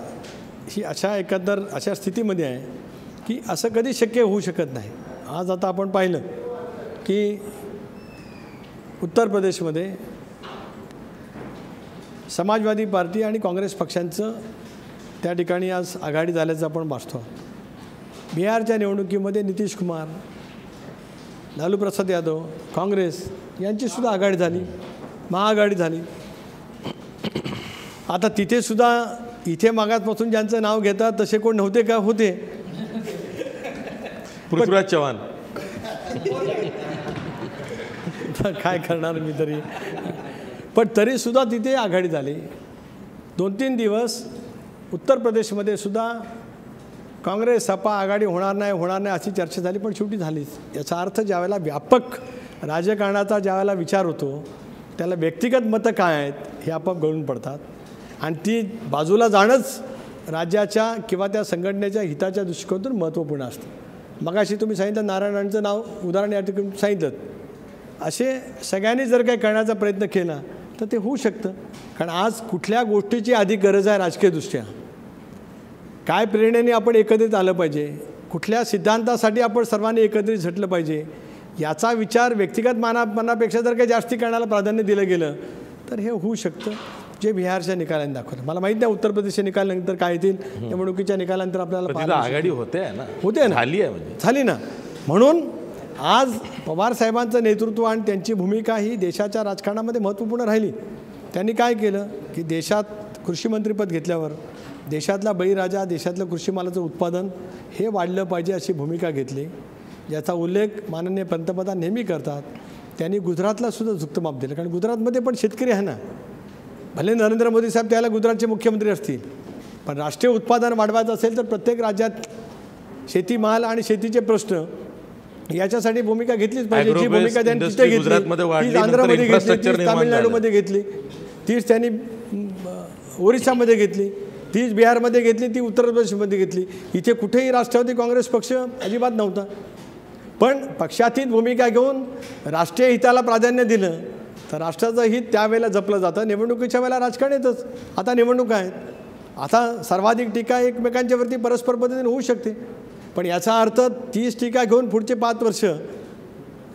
ही अशा स्थितीमध्ये आहे की असं कधी शक्य होऊ शकत नाही. आज आता आपण पाहिलं की उत्तर प्रदेशमध्ये समाजवादी पार्टी आणि काँग्रेस पक्षांचं त्या ठिकाणी आज आघाडी झाल्याचं आपण वाचतो. बिहारच्या निवडणुकीमध्ये नितीश कुमार, लालू प्रसाद यादव, काँग्रेस यांचीसुद्धा आघाडी झाली, महाआघाडी झाली. आता तिथेसुद्धा इथे मागासपासून ज्यांचं नाव घेतात तसे कोण नव्हते का? होते. पृथ्वीराज चव्हाण. काय करणार मी तरी, पण तरीसुद्धा तिथे आघाडी झाली. 2-3 दिवस उत्तर प्रदेशमध्ये सुद्धा काँग्रेस सपा आघाडी होणार नाही अशी चर्चा झाली, पण शेवटी झालीच. याचा अर्थ ज्यावेळेला व्यापक राजकारणाचा ज्यावेळेला विचार होतो त्याला व्यक्तिगत मतं काय आहेत हे आपोआप गळून पडतात आणि ती बाजूला जाणंच राज्याच्या किंवा त्या संघटनेच्या हिताच्या दृष्टिकोनातून महत्त्वपूर्ण असतं. मगाशी तुम्ही सांगितलं नारायणांचं नाव उदाहरण या ठिकाणी सांगितलं. असे सगळ्यांनी जर काही करण्याचा प्रयत्न केला तर ते होऊ शकतं. कारण आज कुठल्या गोष्टीची अधिक गरज आहे राजकीयदृष्ट्या, काय प्रेरणेने आपण एकत्रित आलं पाहिजे, कुठल्या सिद्धांतासाठी आपण सर्वांनी एकत्रित झटलं पाहिजे, याचा विचार व्यक्तिगत मनापेक्षा जर काही जास्ती करण्याला प्राधान्य दिलं गेलं तर हे होऊ शकतं, जे बिहारच्या निकालांनी दाखवलं. मला माहीत नाही उत्तर प्रदेशच्या निकालानंतर काय येतील, निवडणुकीच्या निकालानंतर आपल्याला आघाडी होते ना, झाली आहे म्हणजे झाली ना. म्हणून आज पवार साहेबांचं नेतृत्व आणि त्यांची भूमिका ही देशाच्या राजकारणामध्ये महत्त्वपूर्ण राहिली. त्यांनी काय केलं की देशात कृषी मंत्रीपद घेतल्यावर देशातला बळीराजा, देशातलं कृषी मालाचं उत्पादन हे वाढलं पाहिजे अशी भूमिका घेतली, ज्याचा उल्लेख माननीय पंतप्रधान नेहमी करतात. त्यांनी गुजरातला सुद्धा झुकतं माप दिलं, कारण गुजरातमध्ये पण शेतकरी आहे ना. भले नरेंद्र मोदी साहेब त्याला गुजरातचे मुख्यमंत्री असतील, पण राष्ट्रीय उत्पादन वाढवायचं असेल तर प्रत्येक राज्यात शेतीमाल आणि शेतीचे प्रश्न याच्यासाठी भूमिका घेतलीच पाहिजे. जी भूमिका त्यांनी तिथे घेतली तीच आंध्रमध्ये घेतली, तीच तामिळनाडूमध्ये घेतली, तीच त्यांनी ओरिसामध्ये घेतली, तीच बिहारमध्ये घेतली, ती उत्तर प्रदेशमध्ये घेतली. इथे कुठेही राष्ट्रवादी काँग्रेस पक्ष अजिबात नव्हता, पण पक्षातीत भूमिका घेऊन राष्ट्रीय हिताला प्राधान्य दिलं तर राष्ट्राचं हित त्यावेळेला जपलं जातं. निवडणुकीच्या वेळेला राजकारण येतच. आता निवडणुका आहेत, आता सर्वाधिक टीका एकमेकांच्यावरती परस्पर पद्धतीने होऊ शकते, पण याचा अर्थ तीच टीका घेऊन पुढचे 5 वर्ष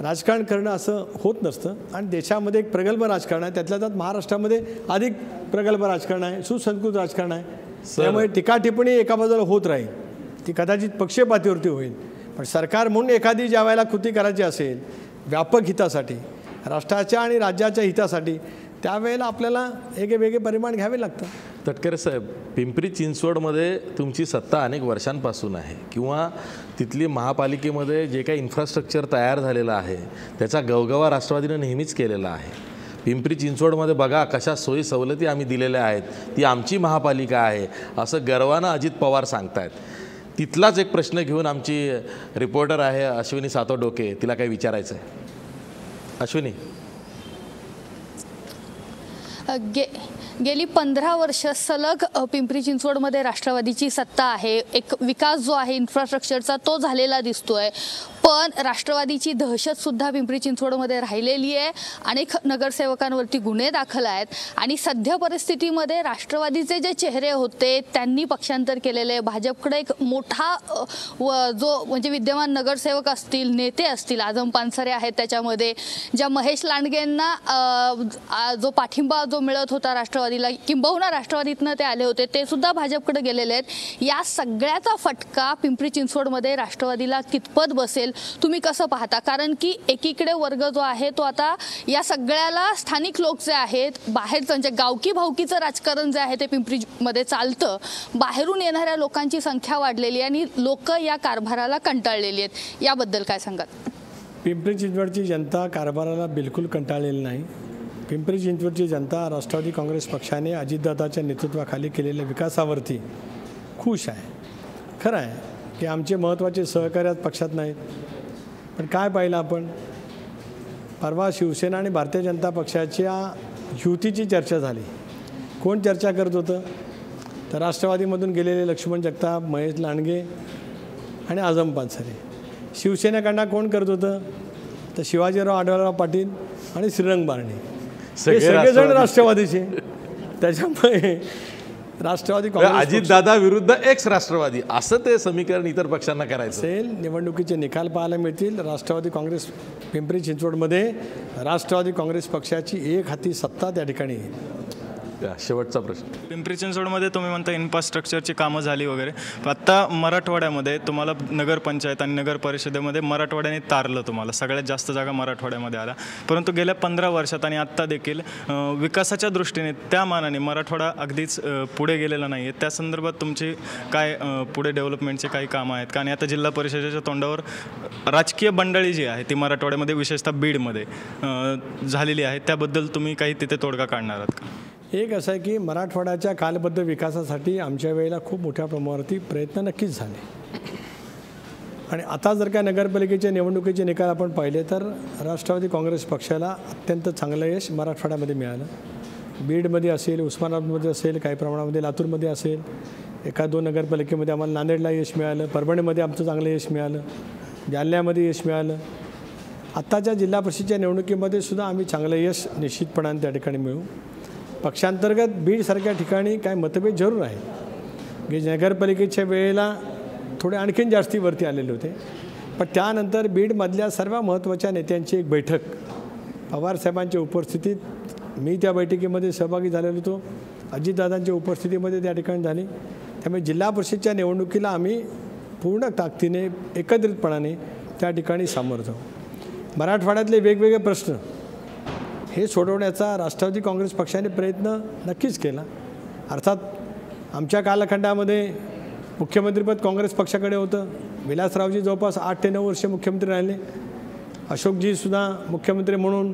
राजकारण करणं असं होत नसतं. आणि देशामध्ये एक प्रगल्भ राजकारण आहे, त्यातल्या त्यात महाराष्ट्रामध्ये अधिक प्रगल्भ राजकारण आहे, सुसंस्कृत राजकारण आहे. त्यामुळे टीका टिप्पणी एका बाजूला होत राहील, ती कदाचित पक्षपातीवरती होईल, पण सरकार म्हणून एखादी ज्या वेळेला कृती करायची असेल व्यापक हितासाठी, राष्ट्राच्या आणि राज्याच्या हितासाठी, त्यावेळेला आपल्याला वेगळे परिमाण घ्यावे लागतात. तटकरे साहेब, पिंपरी चिंचवडमध्ये तुमची सत्ता अनेक वर्षांपासून आहे, किंवा तिथली महापालिकेमध्ये जे काही इन्फ्रास्ट्रक्चर तयार झालेलं आहे त्याचा गवगवा राष्ट्रवादीनं नेहमीच केलेला आहे. पिंपरी चिंचवडमध्ये बघा कशा सोयी सवलती आम्ही दिलेल्या आहेत, ती आमची महापालिका आहे असं गर्वानं अजित पवार सांगतायत. तिथलाच एक प्रश्न घेऊन आमची रिपोर्टर आहे अश्विनी सातोडोके, तिला काही विचारायचं आहे. अश्विनी, गेली 15 वर्ष सलग पिंपरी चिंचवडमध्ये राष्ट्रवादीची सत्ता आहे. एक विकास जो आहे इन्फ्रास्ट्रक्चरचा तो झालेला दिसतोय, पण राष्ट्रवादीची दहशतसुद्धा पिंपरी चिंचवडमध्ये राहिलेली आहे. अनेक नगरसेवकांवरती गुन्हे दाखल आहेत आणि सध्या परिस्थितीमध्ये राष्ट्रवादीचे जे चेहरे होते त्यांनी पक्षांतर केलेले आहे. भाजपकडे एक मोठा जो म्हणजे विद्यमान नगरसेवक असतील, नेते असतील, आझम पानसरे आहेत त्याच्यामध्ये, ज्या महेश लांडगेंना जो पाठिंबा जो मिळत होता राष्ट्रवादीला, किंबहुना राष्ट्रवादीतनं ते आले होते, ते सुद्धा भाजपकडे गेलेले आहेत. या सगळ्याचा फटका पिंपरी चिंचवडमध्ये राष्ट्रवादीला कितपत बसेल तुम्ही कसं पाहता? कारण की एकीकडे वर्ग जो आहे तो आता या सगळ्याला स्थानिक लोक जे आहेत, बाहेरचं म्हणजे गावकी भावकीचं राजकारण जे आहे ते पिंपरीमध्ये चालतं, बाहेरून येणाऱ्या लोकांची संख्या वाढलेली आहे आणि लोक या कारभाराला कंटाळलेली आहेत. याबद्दल काय सांगाल? पिंपरी चिंचवडची जनता कारभाराला बिलकुल कंटाळलेली नाही. पिंपरी चिंचवडची जनता राष्ट्रवादी काँग्रेस पक्षाने अजितदादाच्या नेतृत्वाखाली केलेल्या विकासावरती खुश आहे. खरं आहे की आमचे महत्त्वाचे सहकारी पक्षात नाहीत, पण काय पाहिलं आपण, परवा शिवसेना आणि भारतीय जनता पक्षाच्या युतीची चर्चा झाली. कोण चर्चा करत होतं? तर राष्ट्रवादीमधून गेलेले लक्ष्मण जगताप, महेश लांडगे आणि आझम पानसरे. शिवसेनेकडनं कोण करत होतं? तर शिवाजीराव आढळराव पाटील आणि श्रीरंग बारणे, हे सगळेजण राष्ट्रवादीचे. त्याच्यामुळे राष्ट्रवादी काँग्रेस अजितदादा विरुद्ध एक्स राष्ट्रवादी असं ते समीकरण इतर पक्षांना करायचं असेल. निवडणुकीचे निकाल पाहायला मिळतील. राष्ट्रवादी काँग्रेस पिंपरी चिंचवडमध्ये राष्ट्रवादी काँग्रेस पक्षाची एक हाती सत्ता त्या ठिकाणी आहे. शेवटचा प्रश्न, पिंपरी चिंचवडमध्ये तुम्ही म्हणता इन्फ्रास्ट्रक्चरची कामं झाली वगैरे, आत्ता मराठवाड्यामध्ये तुम्हाला नगरपंचायत आणि नगर परिषदेमध्ये मराठवाड्याने तारलं, तुम्हाला सगळ्यात जास्त जागा मराठवाड्यामध्ये आल्या. परंतु गेल्या 15 वर्षात आणि आत्ता देखील विकासाच्या दृष्टीने त्या मानाने मराठवाडा अगदीच पुढे गेलेला नाही आहे. त्या संदर्भात तुमची काय पुढे डेव्हलपमेंटचे काही कामं आहेत का? आणि आता जिल्हा परिषदेच्या तोंडावर राजकीय बंडाळी जी आहे ती मराठवाड्यामध्ये विशेषतः बीडमध्ये झालेली आहे, त्याबद्दल तुम्ही काही तिथे तोडगा काढणार आहात का? एक असं आहे की मराठवाड्याच्या कालबद्ध विकासासाठी आमच्या वेळेला खूप मोठ्या प्रमाणावरती प्रयत्न नक्कीच झाले. आणि आता जर का नगरपालिकेच्या निवडणुकीचे निकाल आपण पाहिले तर राष्ट्रवादी काँग्रेस पक्षाला अत्यंत चांगलं यश मराठवाड्यामध्ये मिळालं. बीडमध्ये असेल, उस्मानाबादमध्ये असेल, काही प्रमाणामध्ये लातूरमध्ये असेल, एका दोन नगरपालिकेमध्ये आम्हाला नांदेडला यश मिळालं, परभणीमध्ये आमचं चांगलं यश मिळालं, जालन्यामध्ये यश मिळालं. आत्ताच्या जिल्हा परिषदेच्या निवडणुकीमध्ये सुद्धा आम्ही चांगलं यश निश्चितपणाने त्या ठिकाणी मिळू. पक्षांतर्गत बीडसारख्या ठिकाणी काय मतभेद जरूर आहे की नगरपालिकेच्या वेळेला थोडे आणखीन जास्ती वरती आलेले होते, पण त्यानंतर बीडमधल्या सर्व महत्त्वाच्या नेत्यांची एक बैठक पवारसाहेबांच्या उपस्थितीत मी त्या बैठकीमध्ये सहभागी झालेलो होतो, अजितदादांच्या उपस्थितीमध्ये त्या ठिकाणी झाली. त्यामुळे जिल्हा परिषदेच्या निवडणुकीला आम्ही पूर्ण ताकदीने एकत्रितपणाने त्या ठिकाणी सामोरं जाऊ. मराठवाड्यातले वेगवेगळे प्रश्न हे सोडवण्याचा राष्ट्रवादी काँग्रेस पक्षाने प्रयत्न नक्कीच केला. अर्थात आमच्या कालखंडामध्ये मुख्यमंत्रीपद काँग्रेस पक्षाकडे होतं. विलासरावजी जवळपास 8 ते 9 वर्ष मुख्यमंत्री राहिले. अशोकजीसुद्धा मुख्यमंत्री म्हणून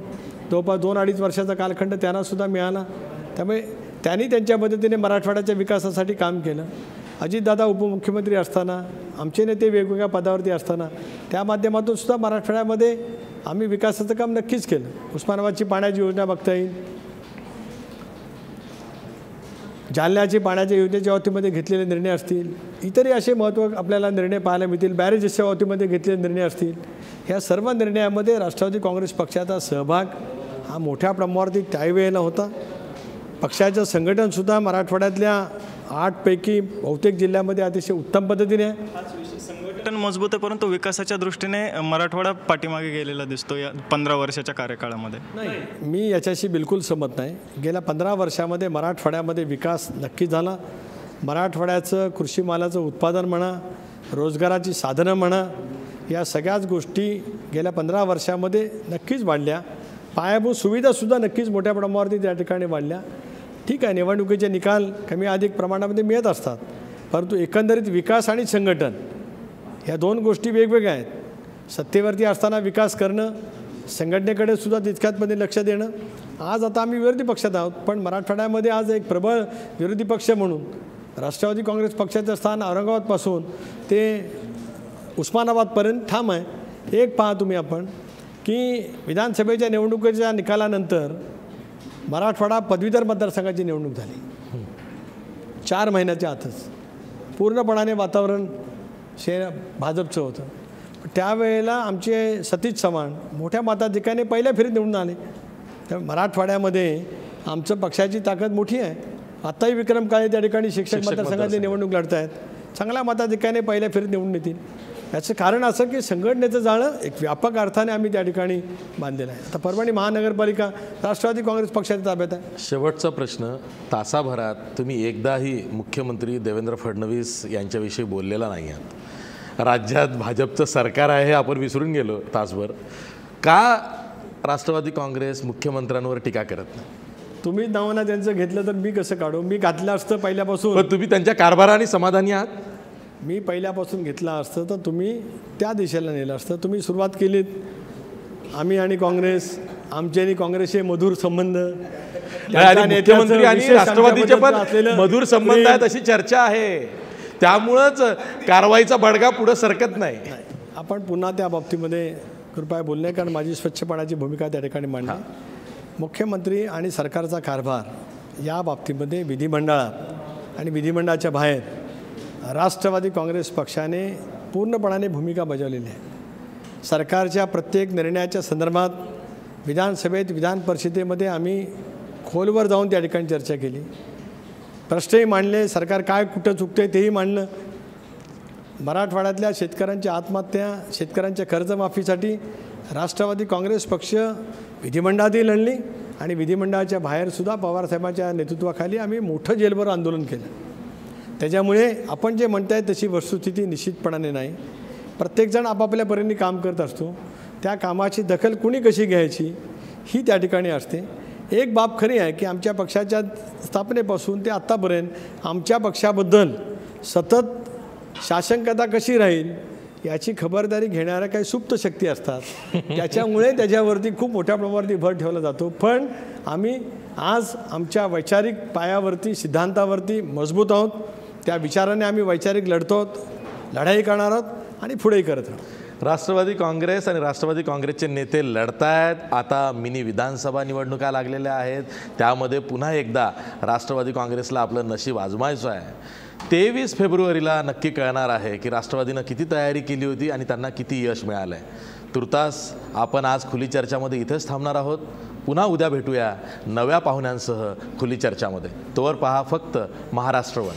जवळपास 2-2.5 वर्षाचा कालखंड त्यांनासुद्धा मिळाला. त्यामुळे त्यांनी त्यांच्या पद्धतीने मराठवाड्याच्या विकासासाठी काम केलं. अजितदादा उपमुख्यमंत्री असताना, आमचे नेते वेगवेगळ्या पदावरती असताना त्या माध्यमातून सुद्धा मराठवाड्यामध्ये आम्ही विकासाचं काम नक्कीच केलं. उस्मानाबादची पाण्याची योजना बघता येईल, जालन्याची पाण्याच्या योजनेच्या बाबतीमध्ये घेतलेले निर्णय असतील, इतरही असे आपल्याला निर्णय पाहायला मिळतील, बॅरेजेसच्या बाबतीमध्ये घेतलेले निर्णय असतील. ह्या सर्व निर्णयामध्ये राष्ट्रवादी काँग्रेस पक्षाचा सहभाग हा मोठ्या प्रमाणावरती त्यावेळेला होता. पक्षाचं संघटनसुद्धा मराठवाड्यातल्या 8 पैकी बहुतेक जिल्ह्यामध्ये अतिशय उत्तम पद्धतीने आहे. संघटन मजबूत आहे, परंतु विकासाच्या दृष्टीने मराठवाडा पाठीमागे गेलेला दिसतो या 15 वर्षाच्या कार्यकाळामध्ये. नाही, मी याच्याशी बिलकुल सहमत नाही. गेल्या 15 वर्षामध्ये मराठवाड्यामध्ये विकास नक्की झाला. मराठवाड्याचं कृषी मालाचं उत्पादन म्हणा, रोजगाराची साधनं म्हणा, या सगळ्याच गोष्टी गेल्या 15 वर्षामध्ये नक्कीच वाढल्या. पायाभूत सुविधासुद्धा नक्कीच मोठ्या प्रमाणावरती त्या ठिकाणी वाढल्या. ठीक आहे, निवडणुकीचे निकाल कमी अधिक प्रमाणामध्ये मिळत असतात, परंतु एकंदरीत विकास आणि संघटन ह्या 2 गोष्टी वेगवेगळ्या आहेत. सत्तेवरती असताना विकास करणं, संघटनेकडे सुद्धा तितक्याचमध्ये लक्ष देणं. आज आता आम्ही विरोधी पक्षात आहोत, पण मराठवाड्यामध्ये आज एक प्रबळ विरोधी पक्ष म्हणून राष्ट्रवादी काँग्रेस पक्षाचं स्थान औरंगाबादपासून ते उस्मानाबादपर्यंत ठाम आहे. एक पहा तुम्ही आपण की विधानसभेच्या निवडणुकीच्या निकालानंतर मराठवाडा पदवीधर मतदारसंघाची निवडणूक झाली. 4 महिन्याच्या आतच पूर्णपणाने वातावरण भाजपचं होतं. त्यावेळेला आमचे सतीश चव्हाण मोठ्या मताधिक्याने पहिल्या फेरीत निवडून आले. त्यामुळे मराठवाड्यामध्ये आमचं पक्षाची ताकद मोठी आहे. आत्ताही विक्रम काळे त्या ठिकाणी शिक्षक मतदारसंघातली निवडणूक लढत आहेत, चांगल्या मताधिक्याने पहिल्या फेरीत निवडून येतील. याचं कारण असं की संघटनेचं जाळं एक व्यापक अर्थाने आम्ही त्या ठिकाणी बांधलेलं आहे. आता परभणी महानगरपालिका राष्ट्रवादी काँग्रेस पक्षाच्या ताब्यात आहे. शेवटचा प्रश्न, तासाभरात तुम्ही एकदाही मुख्यमंत्री देवेंद्र फडणवीस यांच्याविषयी बोललेला नाही आहात. राज्यात भाजपचं सरकार आहे हे आपण विसरून गेलो तासभर. का राष्ट्रवादी काँग्रेस मुख्यमंत्र्यांवर टीका करत नाही? तुम्ही नावानं त्यांचं घेतलं तर मी कसं काढू? मी घातलं असतं पहिल्यापासून. पण तुम्ही त्यांच्या कारभाराने समाधानी आहात? मी पहिल्यापासून घेतला असतं तर तुम्ही त्या दिशेला नेलं असतं. तुम्ही सुरुवात केलीत, आम्ही आणि काँग्रेस, आमचे आणि काँग्रेसचे मधुर संबंध, मुख्यमंत्री आणि राष्ट्रवादीचे पण मधुर संबंध आहेत अशी चर्चा आहे. त्यामुळंच कारवाईचा बडगा पुढे सरकत नाही. आपण पुन्हा त्या बाबतीमध्ये कृपया बोलणे, कारण माझी स्वच्छपणाची भूमिका त्या ठिकाणी मांडली. मुख्यमंत्री आणि सरकारचा कारभार या बाबतीमध्ये विधिमंडळात आणि विधिमंडळाच्या बाहेर राष्ट्रवादी काँग्रेस पक्षाने पूर्णपणाने भूमिका बजावलेली आहे. सरकारच्या प्रत्येक निर्णयाच्या संदर्भात विधानसभेत, विधान परिषदेमध्ये आम्ही खोलवर जाऊन त्या ठिकाणी चर्चा केली, प्रश्नही मांडले, सरकार काय कुठं चुकते तेही मांडलं. मराठवाड्यातल्या शेतकऱ्यांच्या आत्महत्या, शेतकऱ्यांच्या कर्जमाफीसाठी राष्ट्रवादी काँग्रेस पक्ष विधिमंडळातही लढली आणि विधिमंडळाच्या बाहेरसुद्धा पवारसाहेबांच्या नेतृत्वाखाली आम्ही मोठं जेलभर आंदोलन केलं. त्याच्यामुळे आपण जे म्हणताय तशी वस्तुस्थिती निश्चितपणाने नाही. प्रत्येकजण आपापल्या परीने काम करत असतो. त्या कामाची दखल कुणी कशी घ्यायची ही त्या ठिकाणी असते. एक बाब खरी आहे की आमच्या पक्षाच्या स्थापनेपासून ते आत्तापर्यंत आमच्या पक्षाबद्दल सतत शासनकता कशी राहील याची खबरदारी घेणाऱ्या काही सुप्त शक्ती असतात. त्याच्यामुळे त्याच्यावरती खूप मोठ्या प्रमाणावरती भर ठेवला जातो. पण आम्ही आज आमच्या वैचारिक पायावरती, सिद्धांतावरती मजबूत आहोत. त्या विचाराने आम्ही वैचारिक लढतो आहोत, लढाई करणार आहोत आणि पुढेही करत राहू. राष्ट्रवादी काँग्रेस आणि राष्ट्रवादी काँग्रेसचे नेते लढतायत. आता मिनी विधानसभा निवडणुका लागलेल्या आहेत. त्यामध्ये पुन्हा एकदा राष्ट्रवादी काँग्रेसला आपलं नशीब आजमायचं आहे. 23 फेब्रुवारीला नक्की कळणार आहे की राष्ट्रवादीनं किती तयारी केली होती आणि त्यांना किती यश मिळालं आहे. तुर्तास आपण आज खुली चर्चामध्ये इथेच थांबणार आहोत. पुन्हा उद्या भेटूया नव्या पाहुण्यांसह खुली चर्चामध्ये. तोवर पहा फक्त महाराष्ट्र वन.